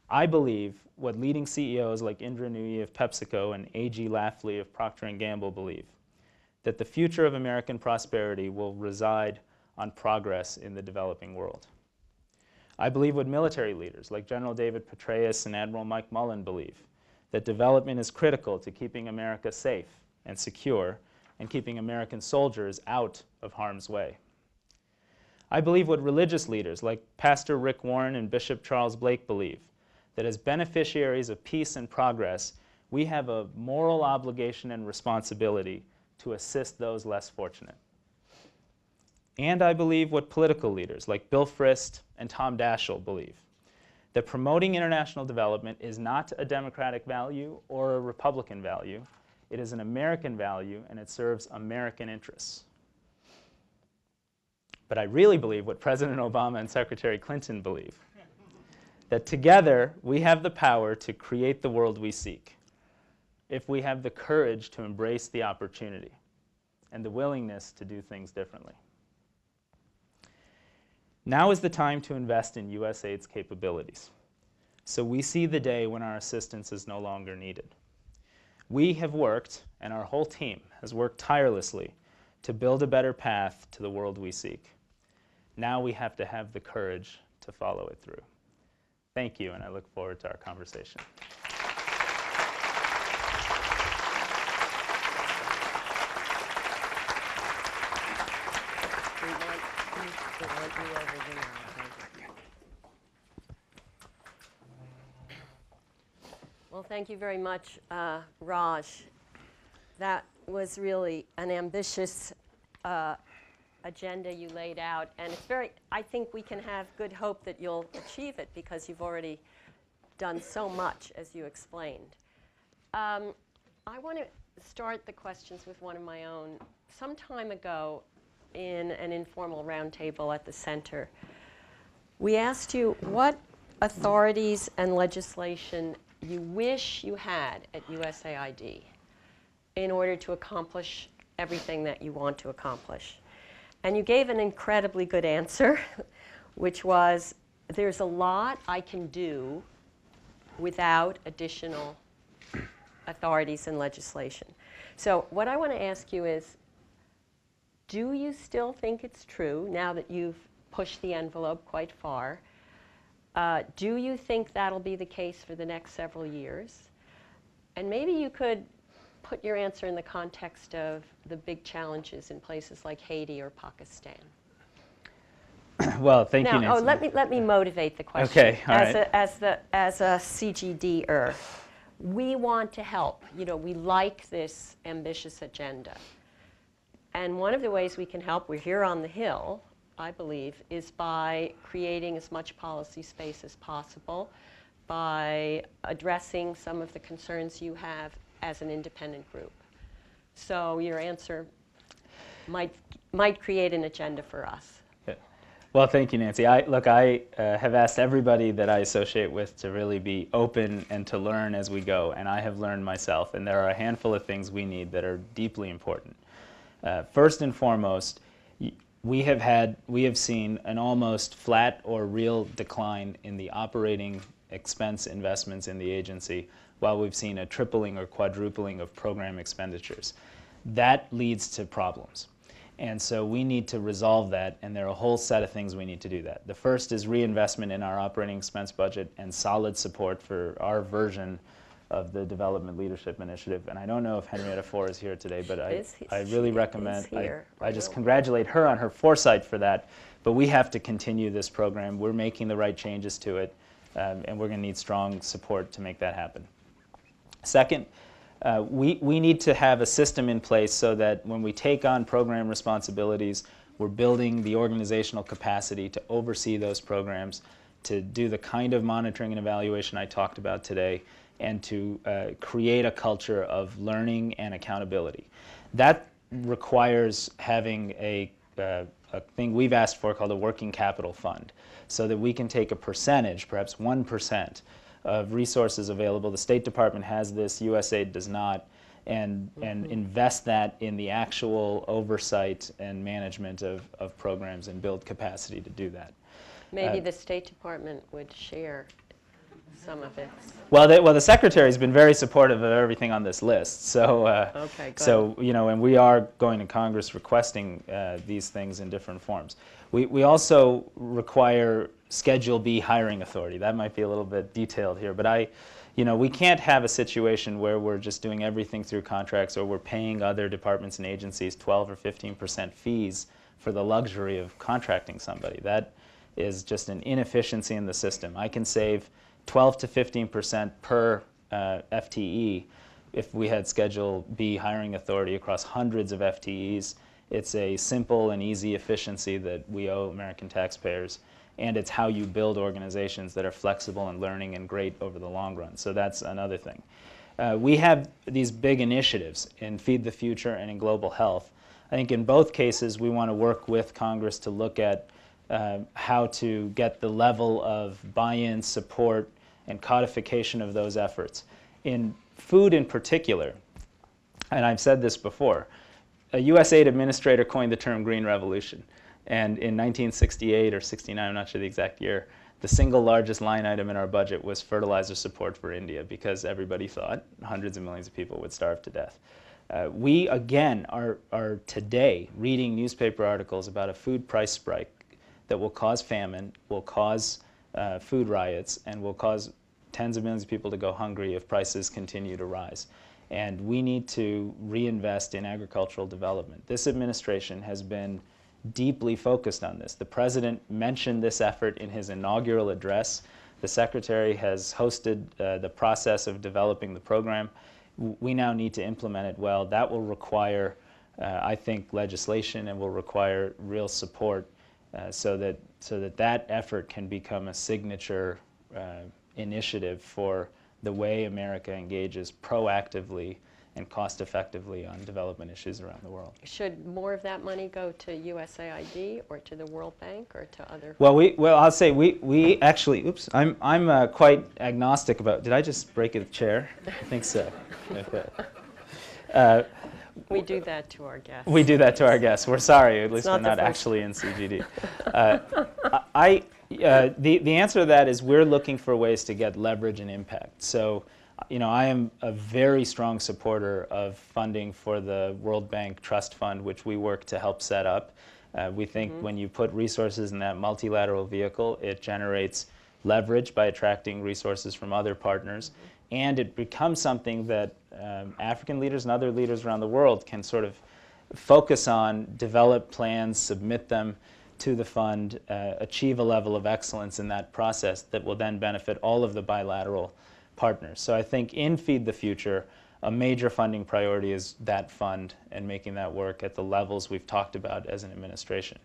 I believe what leading CEOs like Indra Nooyi of PepsiCo and A.G. Lafley of Procter & Gamble believe, that the future of American prosperity will reside on progress in the developing world. I believe what military leaders like General David Petraeus and Admiral Mike Mullen believe, that development is critical to keeping America safe and secure and keeping American soldiers out of harm's way. I believe what religious leaders like Pastor Rick Warren and Bishop Charles Blake believe, that as beneficiaries of peace and progress, we have a moral obligation and responsibility to assist those less fortunate. And I believe what political leaders like Bill Frist and Tom Daschle believe, that promoting international development is not a democratic value or a Republican value. It is an American value, and it serves American interests. But I really believe what President Obama and Secretary Clinton believe, that together we have the power to create the world we seek, if we have the courage to embrace the opportunity and the willingness to do things differently. Now is the time to invest in USAID's capabilities, so we see the day when our assistance is no longer needed. We have worked, and our whole team has worked tirelessly to build a better path to the world we seek. Now we have to have the courage to follow it through. Thank you, and I look forward to our conversation. Well, thank you very much, Raj. That was really an ambitious agenda you laid out, and it's I think we can have good hope that you'll achieve it because you've already done so much, as you explained. I want to start the questions with one of my own. Some time ago, in an informal roundtable at the center, we asked you what authorities and legislation you wish you had at USAID in order to accomplish everything that you want to accomplish. And you gave an incredibly good answer, which was, there's a lot I can do without additional authorities and legislation. So what I want to ask you is, do you still think it's true, now that you've pushed the envelope quite far? Do you think that'll be the case for the next several years? And maybe you could put your answer in the context of the big challenges in places like Haiti or Pakistan. Well, thank you, Nancy. Let me motivate the question. Okay, all right. As a CGD-er, we want to help. You know, we like this ambitious agenda. And one of the ways we can help, we're here on the Hill, I believe, is by creating as much policy space as possible, by addressing some of the concerns you have as an independent group. So your answer might create an agenda for us. Yeah. Well, thank you, Nancy. I have asked everybody that I associate with to really be open and to learn as we go, and I have learned myself, and there are a handful of things we need that are deeply important. First and foremost, we have seen an almost flat or real decline in the operating expense investments in the agency, while we've seen a tripling or quadrupling of program expenditures. That leads to problems. And so we need to resolve that, and there are a whole set of things we need to do that. The first is reinvestment in our operating expense budget and solid support for our version of the Development Leadership Initiative. And I don't know if Henrietta Fore is here today, but I really recommend, I just congratulate her on her foresight for that. But we have to continue this program. We're making the right changes to it, and we're going to need strong support to make that happen. Second, we need to have a system in place so that when we take on program responsibilities, we're building the organizational capacity to oversee those programs, to do the kind of monitoring and evaluation I talked about today, and to create a culture of learning and accountability. That requires having a thing we've asked for called a working capital fund, so that we can take a percentage, perhaps 1%, of resources available. The State Department has this, USAID does not, and invest that in the actual oversight and management of programs and build capacity to do that. Maybe the State Department would share some of it. Well, the Secretary's been very supportive of everything on this list. So, okay, good. so and we are going to Congress requesting these things in different forms. We also require Schedule B hiring authority. That might be a little bit detailed here, but we can't have a situation where we're just doing everything through contracts or we're paying other departments and agencies 12 or 15% fees for the luxury of contracting somebody. That is just an inefficiency in the system. I can save 12 to 15% per FTE if we had Schedule B hiring authority across hundreds of FTEs. It's a simple and easy efficiency that we owe American taxpayers, and it's how you build organizations that are flexible and learning and great over the long run. So that's another thing. We have these big initiatives in Feed the Future and in global health. I think in both cases we want to work with Congress to look at how to get the level of buy-in, support, and codification of those efforts. In food in particular, and I've said this before, a USAID administrator coined the term Green Revolution. And in 1968 or 69, I'm not sure the exact year, the single largest line item in our budget was fertilizer support for India because everybody thought hundreds of millions of people would starve to death. We, again, are today reading newspaper articles about a food price spike that will cause famine, will cause food riots, and will cause tens of millions of people to go hungry if prices continue to rise. And we need to reinvest in agricultural development. This administration has been deeply focused on this. The President mentioned this effort in his inaugural address. The Secretary has hosted the process of developing the program. We now need to implement it well. That will require, I think, legislation and will require real support so that effort can become a signature initiative for the way America engages proactively and cost-effectively on development issues around the world. Should more of that money go to USAID or to the World Bank or to other? Well, I'll say we actually. Oops, I'm quite agnostic about. Did I just break a chair? I think so. Okay. We do that to our guests. We do that to our guests. We're sorry. At least we're not actually in CGD. The answer to that is we're looking for ways to get leverage and impact. So, I am a very strong supporter of funding for the World Bank Trust Fund, which we work to help set up. We think when you put resources in that multilateral vehicle, it generates leverage by attracting resources from other partners, and it becomes something that African leaders and other leaders around the world can sort of focus on, develop plans, submit them to the fund, achieve a level of excellence in that process that will then benefit all of the bilateral partners. So I think in Feed the Future, a major funding priority is that fund and making that work at the levels we've talked about as an administration.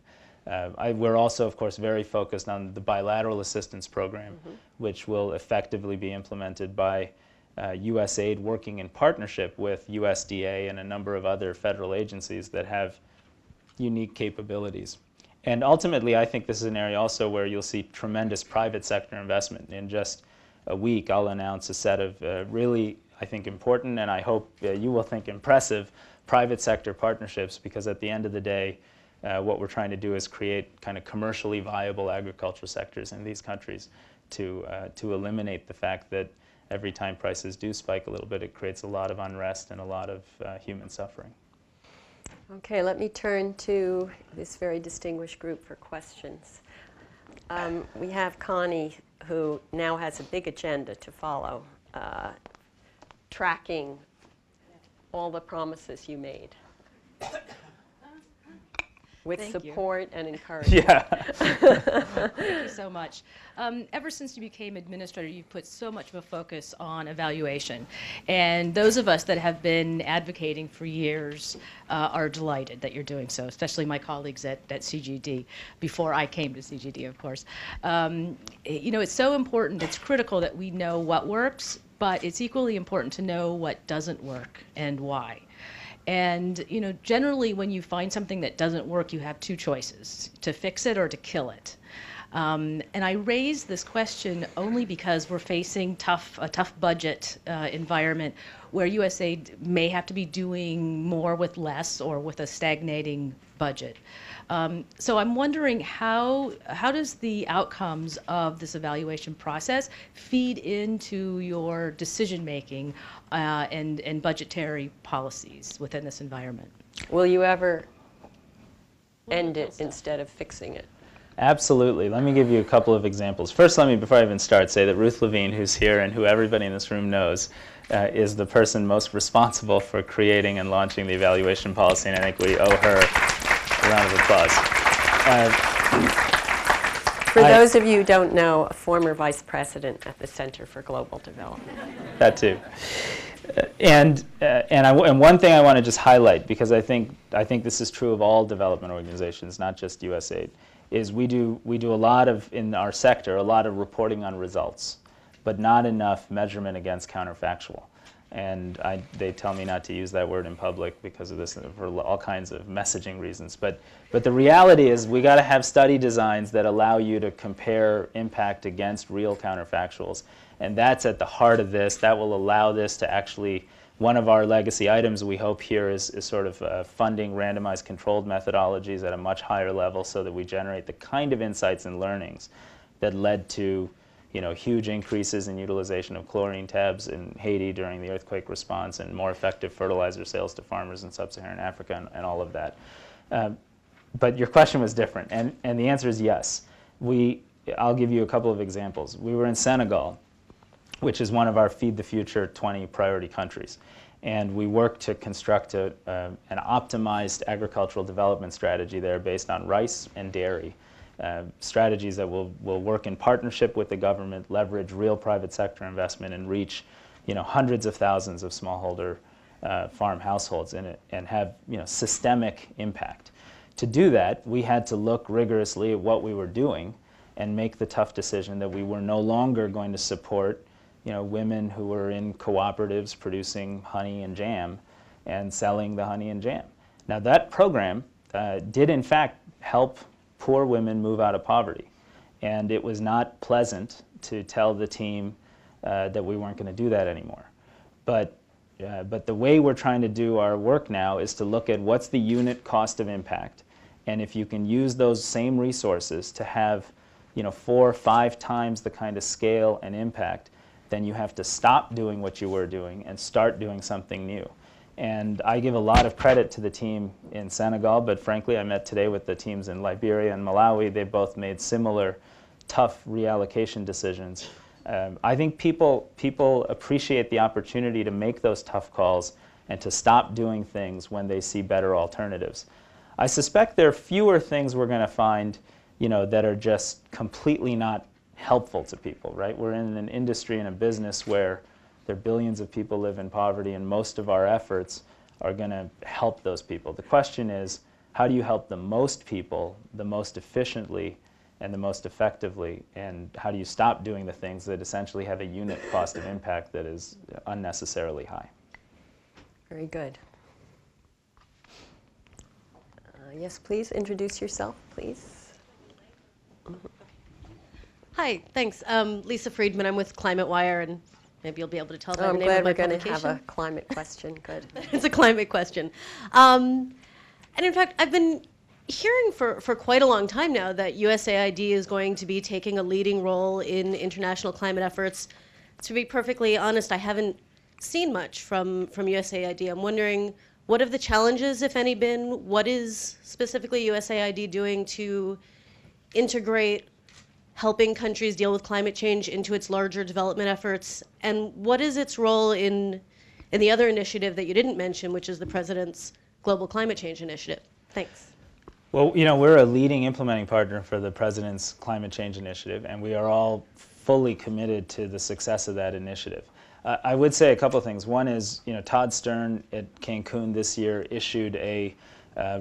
We're also, of course, very focused on the bilateral assistance program, which will effectively be implemented by USAID working in partnership with USDA and a number of other federal agencies that have unique capabilities. And ultimately, I think this is an area also where you'll see tremendous private sector investment. In just a week, I'll announce a set of really, I think, important, and I hope you will think impressive, private sector partnerships, because at the end of the day, what we're trying to do is create kind of commercially viable agricultural sectors in these countries to eliminate the fact that every time prices do spike a little bit, it creates a lot of unrest and a lot of human suffering. Okay, let me turn to this very distinguished group for questions. We have Connie, who now has a big agenda to follow, tracking all the promises you made with support and encouragement. Yeah. Thank you so much. Ever since you became administrator, you've put so much of a focus on evaluation. And those of us that have been advocating for years are delighted that you're doing so, especially my colleagues at CGD, before I came to CGD, of course. It's so important, it's critical that we know what works, but it's equally important to know what doesn't work and why. And generally when you find something that doesn't work, you have two choices, to fix it or to kill it. And I raise this question only because we're facing a tough budget environment where USAID may have to be doing more with less or with a stagnating budget. So I'm wondering how does the outcomes of this evaluation process feed into your decision making and budgetary policies within this environment? Will you ever end it instead of fixing it? Absolutely. Let me give you a couple of examples. First, let me, before I even start, say that Ruth Levine, who's here and who everybody in this room knows, is the person most responsible for creating and launching the evaluation policy, and I think we owe her a round of applause. For those of you who don't know, a former vice president at the Center for Global Development. That too. And one thing I want to just highlight, because I think this is true of all development organizations, not just USAID, is we do a lot of, in our sector, a lot of reporting on results, but not enough measurement against counterfactual. And they tell me not to use that word in public because of this, for all kinds of messaging reasons. But the reality is we got to have study designs that allow you to compare impact against real counterfactuals. And that's at the heart of this. That will allow this to actually, one of our legacy items we hope here is sort of funding randomized controlled methodologies at a much higher level so that we generate the kind of insights and learnings that led to huge increases in utilization of chlorine tabs in Haiti during the earthquake response and more effective fertilizer sales to farmers in sub-Saharan Africa and all of that. But your question was different, and the answer is yes. I'll give you a couple of examples. We were in Senegal, which is one of our Feed the Future 20 priority countries. And we worked to construct an optimized agricultural development strategy there based on rice and dairy. Strategies that will work in partnership with the government, leverage real private sector investment, and reach hundreds of thousands of smallholder farm households in it and have systemic impact. To do that, we had to look rigorously at what we were doing and make the tough decision that we were no longer going to support women who were in cooperatives producing honey and jam and selling the honey and jam. Now that program did in fact help poor women move out of poverty. And it was not pleasant to tell the team that we weren't going to do that anymore. But the way we're trying to do our work now is to look at what's the unit cost of impact. And if you can use those same resources to have 4 or 5 times the kind of scale and impact, then you have to stop doing what you were doing and start doing something new. And I give a lot of credit to the team in Senegal, but frankly, I met today with the teams in Liberia and Malawi. They both made similar tough reallocation decisions. I think people appreciate the opportunity to make those tough calls and to stop doing things when they see better alternatives. I suspect there are fewer things we're going to find that are just completely not helpful to people, right? We're in an industry and a business where there are billions of people live in poverty, and most of our efforts are going to help those people. The question is, how do you help the most people the most efficiently and the most effectively, and how do you stop doing the things that essentially have a unit cost of impact that is unnecessarily high? Very good. Yes, please introduce yourself, please. Hi, thanks. Lisa Friedman. I'm with Climate Wire, and maybe you'll be able to tell by the I'm name glad of my we're going to publication. have a climate question. Good. It's a climate question. And in fact, I've been hearing for quite a long time now that USAID is going to be taking a leading role in international climate efforts. To be perfectly honest, I haven't seen much from USAID. I'm wondering, what have the challenges, if any, been? What is specifically USAID doing to integrate helping countries deal with climate change into its larger development efforts? And what is its role in the other initiative that you didn't mention, which is the President's Global Climate Change Initiative? Thanks. Well, we're a leading implementing partner for the President's Climate Change Initiative, and we are all fully committed to the success of that initiative. I would say a couple of things. One is, Todd Stern at Cancun this year issued a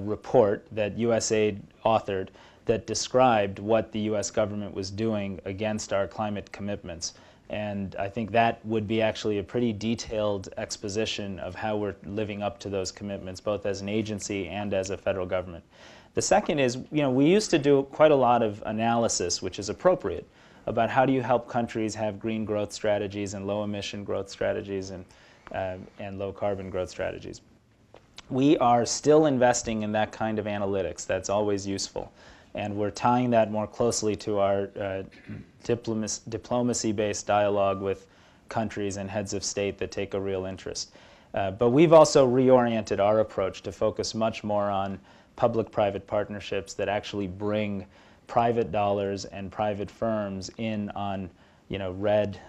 report that USAID authored that described what the U.S. government was doing against our climate commitments. And I think that would be actually a pretty detailed exposition of how we're living up to those commitments, both as an agency and as a federal government. The second is, we used to do quite a lot of analysis, which is appropriate, about how do you help countries have green growth strategies and low emission growth strategies and low carbon growth strategies. We are still investing in that kind of analytics. That's always useful. And we're tying that more closely to our diplomacy-based dialogue with countries and heads of state that take a real interest. But we've also reoriented our approach to focus much more on public-private partnerships that actually bring private dollars and private firms in on, red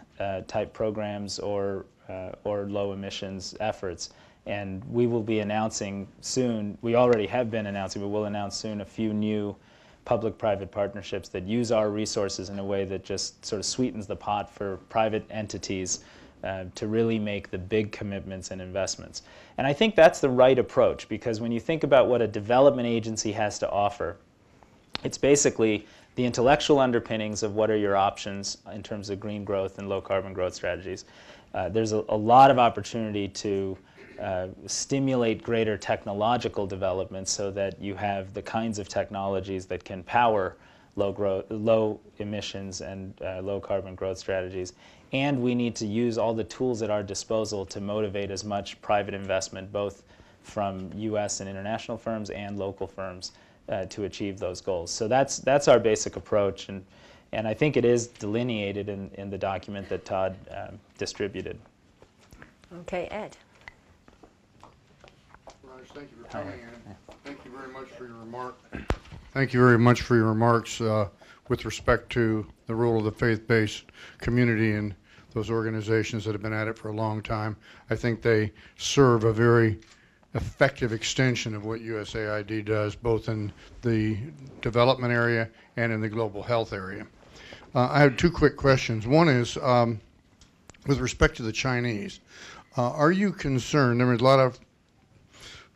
type programs or low emissions efforts. And we will be announcing soon, we already have been announcing, but we'll announce soon a few new public-private partnerships that use our resources in a way that just sort of sweetens the pot for private entities to really make the big commitments and investments. And I think that's the right approach, because when you think about what a development agency has to offer, it's basically the intellectual underpinnings of what are your options in terms of green growth and low carbon growth strategies. There's a lot of opportunity to stimulate greater technological development so that you have the kinds of technologies that can power low emissions and low carbon growth strategies. And we need to use all the tools at our disposal to motivate as much private investment, both from US and international firms and local firms, to achieve those goals. So that's our basic approach, and I think it is delineated in the document that Todd distributed. Okay, Ed. Raj, thank you for coming in. Thank you very much for your remark. Thank you very much for your remarks with respect to the role of the faith-based community and those organizations that have been at it for a long time. I think they serve a very effective extension of what USAID does, both in the development area and in the global health area. I have two quick questions. One is, with respect to the Chinese, are you concerned? There was a lot of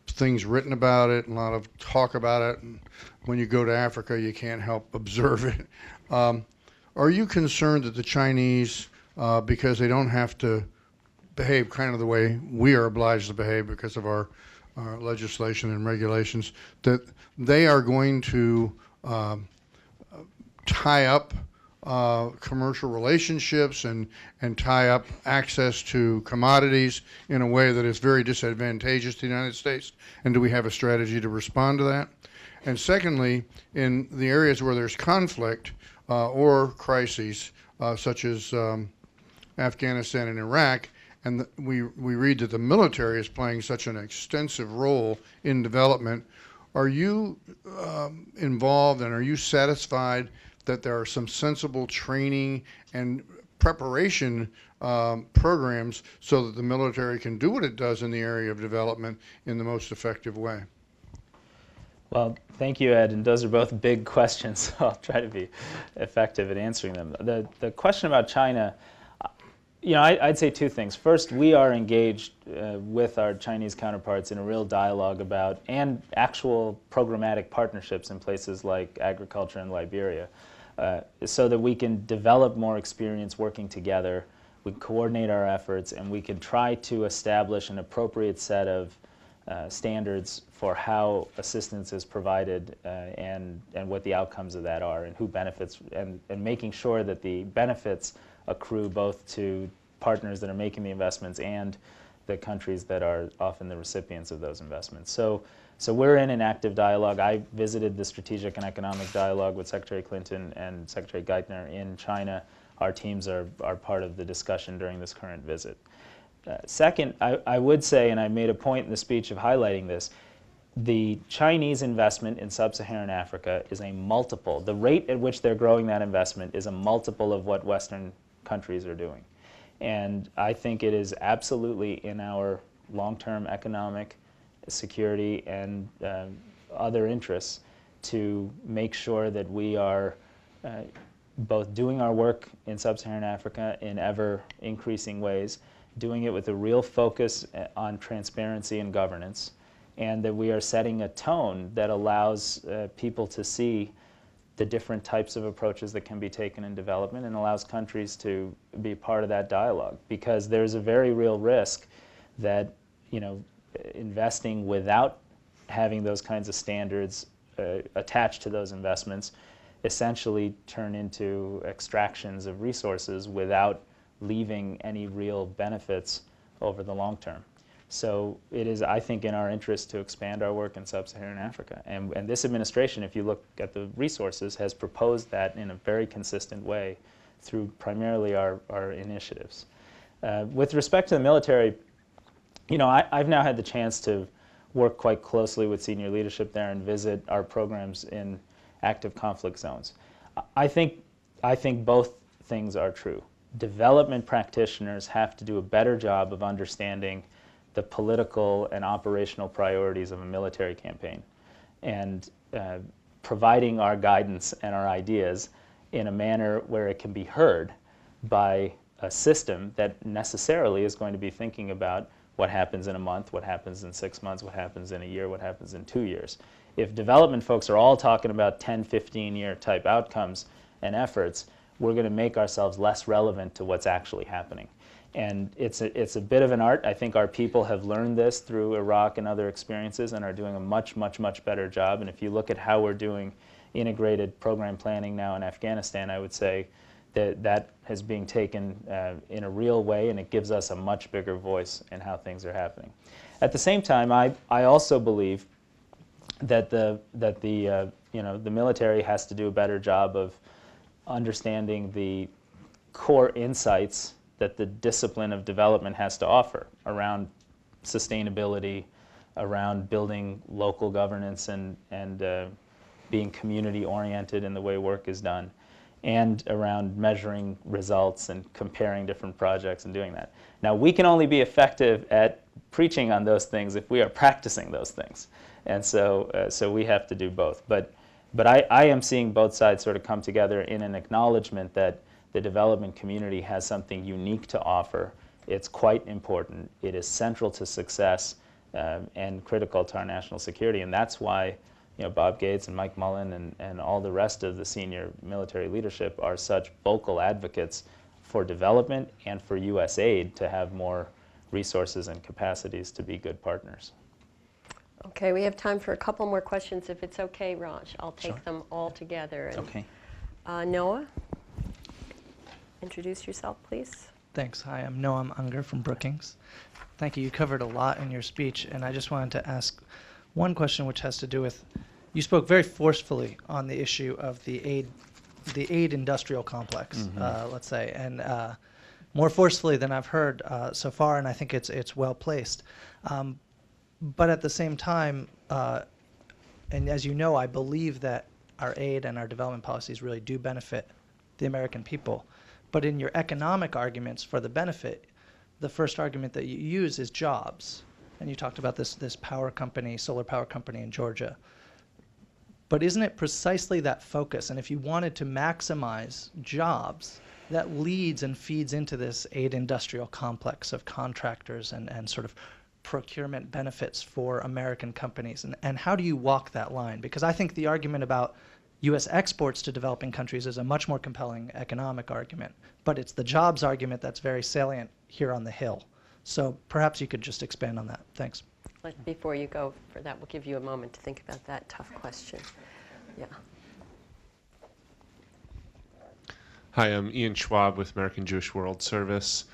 things written about it, and a lot of talk about it, and when you go to Africa, you can't help observe it. Are you concerned that the Chinese, because they don't have to behave kind of the way we are obliged to behave because of our legislation and regulations, that they are going to tie up commercial relationships and tie up access to commodities in a way that is very disadvantageous to the United States? And do we have a strategy to respond to that? And secondly, in the areas where there's conflict or crises, such as Afghanistan and Iraq, and we read that the military is playing such an extensive role in development, are you involved, and are you satisfied that there are some sensible training and preparation programs so that the military can do what it does in the area of development in the most effective way? Well, thank you, Ed, and those are both big questions, so I'll try to be effective at answering them. The question about China, I'd say two things. First, we are engaged with our Chinese counterparts in a real dialogue about, and actual programmatic partnerships in places like agriculture and Liberia, so that we can develop more experience working together, we can coordinate our efforts, and we can try to establish an appropriate set of standards for how assistance is provided and what the outcomes of that are and who benefits, and making sure that the benefits accrue both to partners that are making the investments and the countries that are often the recipients of those investments. So we're in an active dialogue. I visited the Strategic and Economic Dialogue with Secretary Clinton and Secretary Geithner in China. Our teams are part of the discussion during this current visit. Second, I would say, and I made a point in the speech of highlighting this, the Chinese investment in sub-Saharan Africa is a multiple. The rate at which they're growing that investment is a multiple of what Western countries are doing. And I think it is absolutely in our long-term economic security and other interests to make sure that we are both doing our work in sub-Saharan Africa in ever increasing ways, doing it with a real focus on transparency and governance, and that we are setting a tone that allows people to see the different types of approaches that can be taken in development and allows countries to be part of that dialogue. Because there's a very real risk that, investing without having those kinds of standards attached to those investments essentially turn into extractions of resources without leaving any real benefits over the long term. So it is, I think, in our interest to expand our work in sub-Saharan Africa. And this administration, if you look at the resources, has proposed that in a very consistent way through primarily our initiatives. With respect to the military, I've now had the chance to work quite closely with senior leadership there and visit our programs in active conflict zones. I think both things are true. Development practitioners have to do a better job of understanding the political and operational priorities of a military campaign and providing our guidance and our ideas in a manner where it can be heard by a system that necessarily is going to be thinking about what happens in a month, what happens in 6 months, what happens in a year, what happens in 2 years. If development folks are all talking about 10, 15-year type outcomes and efforts, we're going to make ourselves less relevant to what's actually happening. And it's a bit of an art. I think our people have learned this through Iraq and other experiences and are doing a much, much, much better job. And if you look at how we're doing integrated program planning now in Afghanistan, I would say that is being taken in a real way, and it gives us a much bigger voice in how things are happening. At the same time, I also believe that the military has to do a better job of understanding the core insights that the discipline of development has to offer around sustainability, around building local governance and being community-oriented in the way work is done, and around measuring results and comparing different projects and doing that. Now, we can only be effective at preaching on those things if we are practicing those things. And so we have to do both. But I am seeing both sides sort of come together in an acknowledgement that the development community has something unique to offer. It's quite important. It is central to success and critical to our national security. And that's why Bob Gates and Mike Mullen and all the rest of the senior military leadership are such vocal advocates for development and for USAID to have more resources and capacities to be good partners. Okay, we have time for a couple more questions, if it's okay, Raj. I'll take Sure. them all together. And, Okay. Noah, introduce yourself, please. Thanks. Hi, I'm Noam Unger from Brookings. Thank you. You covered a lot in your speech, and I just wanted to ask one question which has to do with, you spoke very forcefully on the issue of the aid industrial complex, let's say, and more forcefully than I've heard so far, and I think it's well placed. But at the same time, and as you know, I believe that our aid and our development policies really do benefit the American people. But in your economic arguments for the benefit, the first argument that you use is jobs. And you talked about this power company, solar power company in Georgia. But isn't it precisely that focus? And if you wanted to maximize jobs, that leads and feeds into this aid industrial complex of contractors and sort of procurement benefits for American companies. And how do you walk that line? Because I think the argument about U.S. exports to developing countries is a much more compelling economic argument. But it's the jobs argument that's very salient here on the Hill. So perhaps you could just expand on that. Thanks. Before you go for that, we'll give you a moment to think about that tough question. Yeah. Hi, I'm Ian Schwab with American Jewish World Service.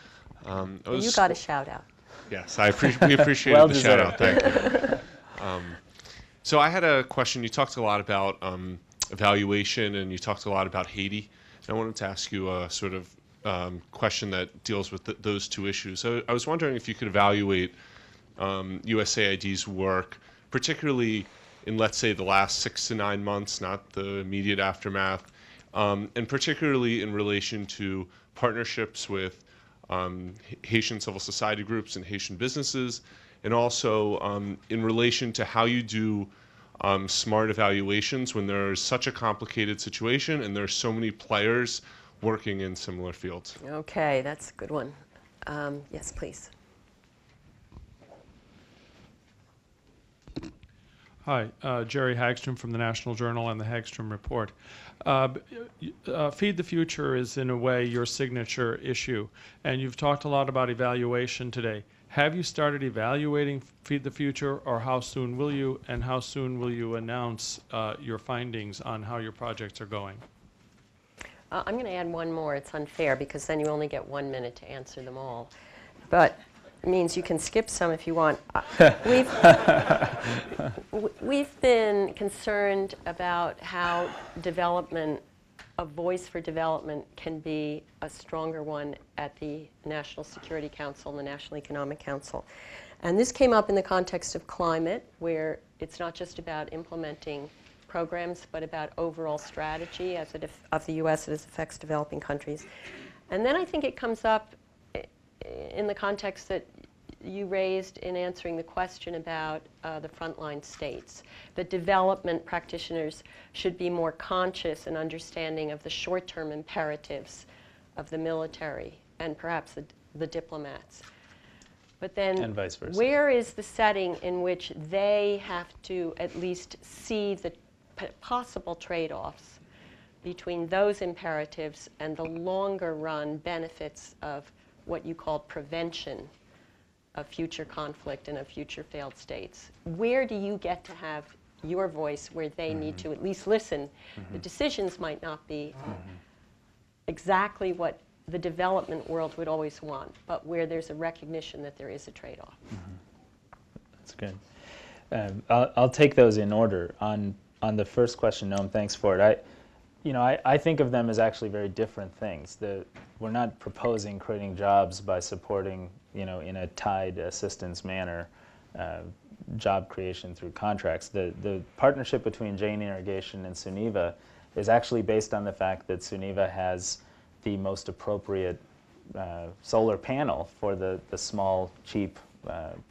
You got a shout out. Yes, we appreciate Well the shout out. Thank you. So I had a question. You talked a lot about evaluation, and you talked a lot about Haiti. And I wanted to ask you a sort of question that deals with those two issues. So I was wondering if you could evaluate USAID's work, particularly in, let's say, the last 6 to 9 months, not the immediate aftermath, and particularly in relation to partnerships with Haitian civil society groups and Haitian businesses, and also in relation to how you do smart evaluations when there's such a complicated situation and there's so many players working in similar fields. Okay, that's a good one. Yes, please. Hi, Jerry Hagstrom from the National Journal and the Hagstrom Report. Feed the Future is, in a way, your signature issue, and you've talked a lot about evaluation today. Have you started evaluating Feed the Future, or how soon will you, and how soon will you announce your findings on how your projects are going? I'm going to add one more. It's unfair because then you only get 1 minute to answer them all. But it means you can skip some if you want. We've been concerned about how development, a voice for development, can be a stronger one at the National Security Council and the National Economic Council. And this came up in the context of climate, where it's not just about implementing programs, but about overall strategy of the U.S. as it affects developing countries. And then I think it comes up in the context that you raised in answering the question about the frontline states, that development practitioners should be more conscious and understanding of the short-term imperatives of the military and perhaps the diplomats. But then And vice versa. where is the setting in which they have to at least see the possible trade-offs between those imperatives and the longer run benefits of what you called prevention of future conflict and of future failed states? Where do you get to have your voice where they need to at least listen? The decisions might not be exactly what the development world would always want, but where there's a recognition that there is a trade-off. That's good. I'll take those in order. On the first question, Noam, thanks for it. I think of them as actually very different things. We're not proposing creating jobs by supporting, in a tied assistance manner, job creation through contracts. The partnership between Jane Irrigation and Suniva is actually based on the fact that Suniva has the most appropriate solar panel for the small, cheap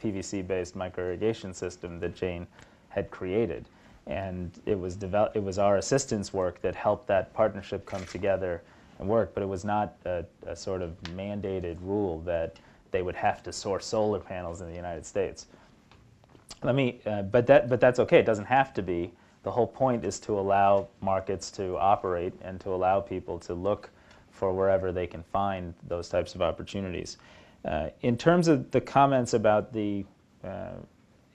PVC-based micro-irrigation system that Jane had created. And it was our assistance work that helped that partnership come together and work, but it was not a sort of mandated rule that they would have to source solar panels in the United States. But that's okay. It doesn't have to be. The whole point is to allow markets to operate and to allow people to look for wherever they can find those types of opportunities. In terms of the comments about the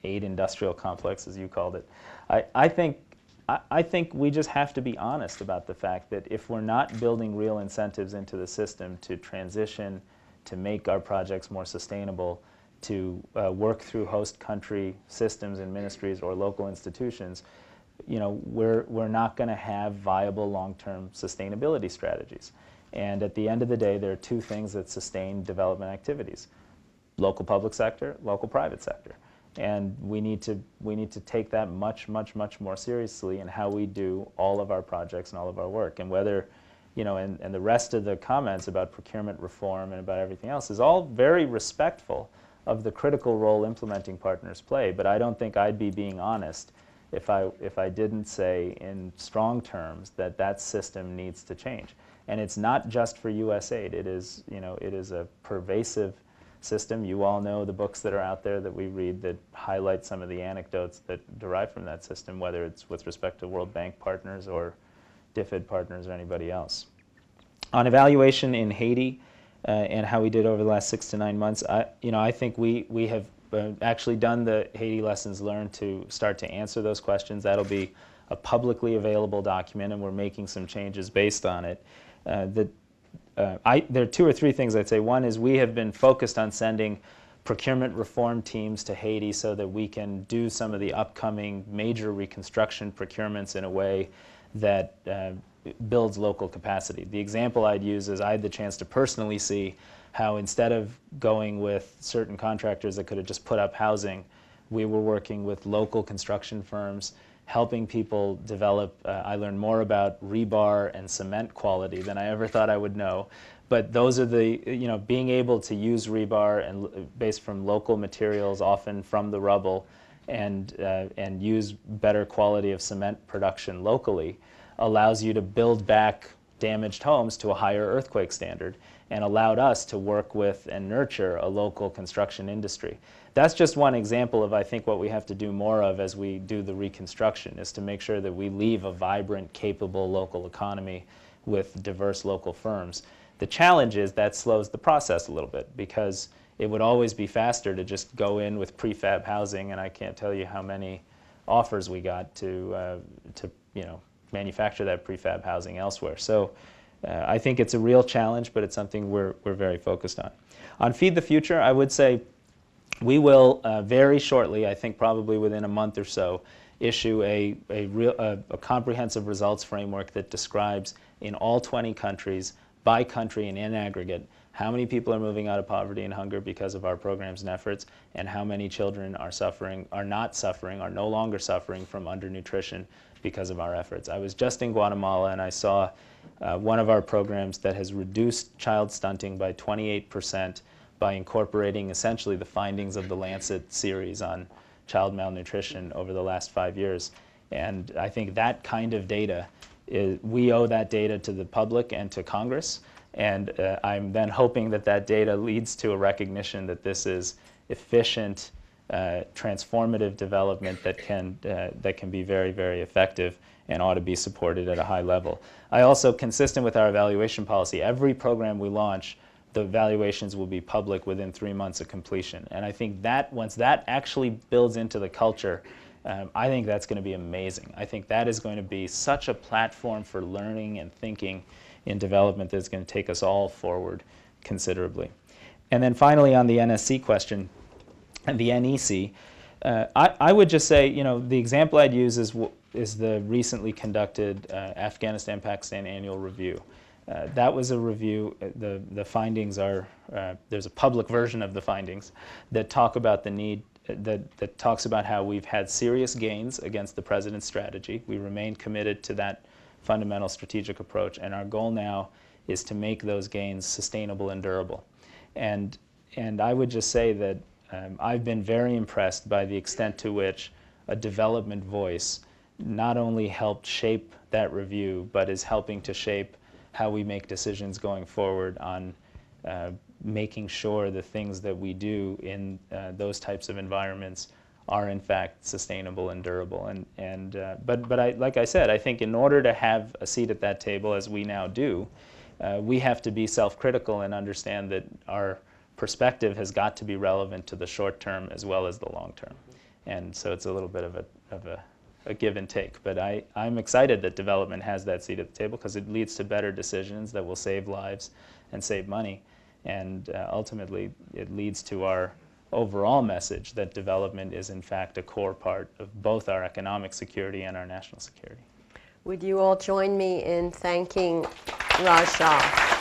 aid industrial complex, as you called it, I think we just have to be honest about the fact that if we're not building real incentives into the system to transition, to make our projects more sustainable, to work through host country systems and ministries or local institutions, we're not going to have viable long-term sustainability strategies. And at the end of the day, there are two things that sustain development activities: local public sector, local private sector. And we need to take that much, much, much more seriously in how we do all of our projects and all of our work. And whether, and the rest of the comments about procurement reform and about everything else is all very respectful of the critical role implementing partners play. But I don't think I'd be being honest if I didn't say in strong terms that that system needs to change. And it's not just for USAID. It is, it is a pervasive system. You all know the books that are out there that we read that highlight some of the anecdotes that derive from that system, whether it's with respect to World Bank partners or DFID partners or anybody else. On evaluation in Haiti and how we did over the last 6 to 9 months, I think we have actually done the Haiti lessons learned to start to answer those questions. That'll be a publicly available document, and we're making some changes based on it. There are 2 or 3 things I'd say. One is we have been focused on sending procurement reform teams to Haiti so that we can do some of the upcoming major reconstruction procurements in a way that builds local capacity. The example I'd use is I had the chance to personally see how instead of going with certain contractors that could have just put up housing, we were working with local construction firms, helping people develop. I learned more about rebar and cement quality than I ever thought I would know. But those are the, being able to use rebar and based from local materials, often from the rubble, and use better quality of cement production locally, allows you to build back damaged homes to a higher earthquake standard. and allowed us to work with and nurture a local construction industry. That's just one example of, I think, what we have to do more of as we do the reconstruction, is to make sure that we leave a vibrant, capable local economy with diverse local firms. The challenge is that slows the process a little bit, because it would always be faster to just go in with prefab housing, and I can't tell you how many offers we got to manufacture that prefab housing elsewhere. So I think it's a real challenge, but it's something we're very focused on. On Feed the Future, I would say we will very shortly, I think probably within a month or so, issue a comprehensive results framework that describes in all 20 countries, by country and in aggregate, how many people are moving out of poverty and hunger because of our programs and efforts, and how many children are no longer suffering from undernutrition because of our efforts. I was just in Guatemala, and I saw one of our programs that has reduced child stunting by 28% by incorporating essentially the findings of the Lancet series on child malnutrition over the last 5 years. And I think that kind of data, we owe that data to the public and to Congress. And I'm then hoping that that data leads to a recognition that this is efficient, transformative development that can be very, very effective and ought to be supported at a high level. I also, consistent with our evaluation policy, every program we launch, the evaluations will be public within 3 months of completion. And I think that once that actually builds into the culture, I think that's going to be amazing. I think that is going to be such a platform for learning and thinking in development that's going to take us all forward considerably. And then finally, on the NSC question and the NEC, I would just say, the example I'd use is the recently conducted Afghanistan-Pakistan annual review. That was a review. The findings are, there's a public version of the findings that talk about the need, that talks about how we've had serious gains against the president's strategy. We remain committed to that fundamental strategic approach, and our goal now is to make those gains sustainable and durable. And I would just say that I've been very impressed by the extent to which a development voice not only helped shape that review, but is helping to shape how we make decisions going forward on making sure the things that we do in those types of environments are in fact sustainable and durable. But like I said, I think in order to have a seat at that table, as we now do, we have to be self-critical and understand that our perspective has got to be relevant to the short term as well as the long term. And so it's a little bit of a give and take. But I'm excited that development has that seat at the table, because it leads to better decisions that will save lives and save money. And ultimately, it leads to our overall message that development is in fact a core part of both our economic security and our national security. Would you all join me in thanking Raj Shah?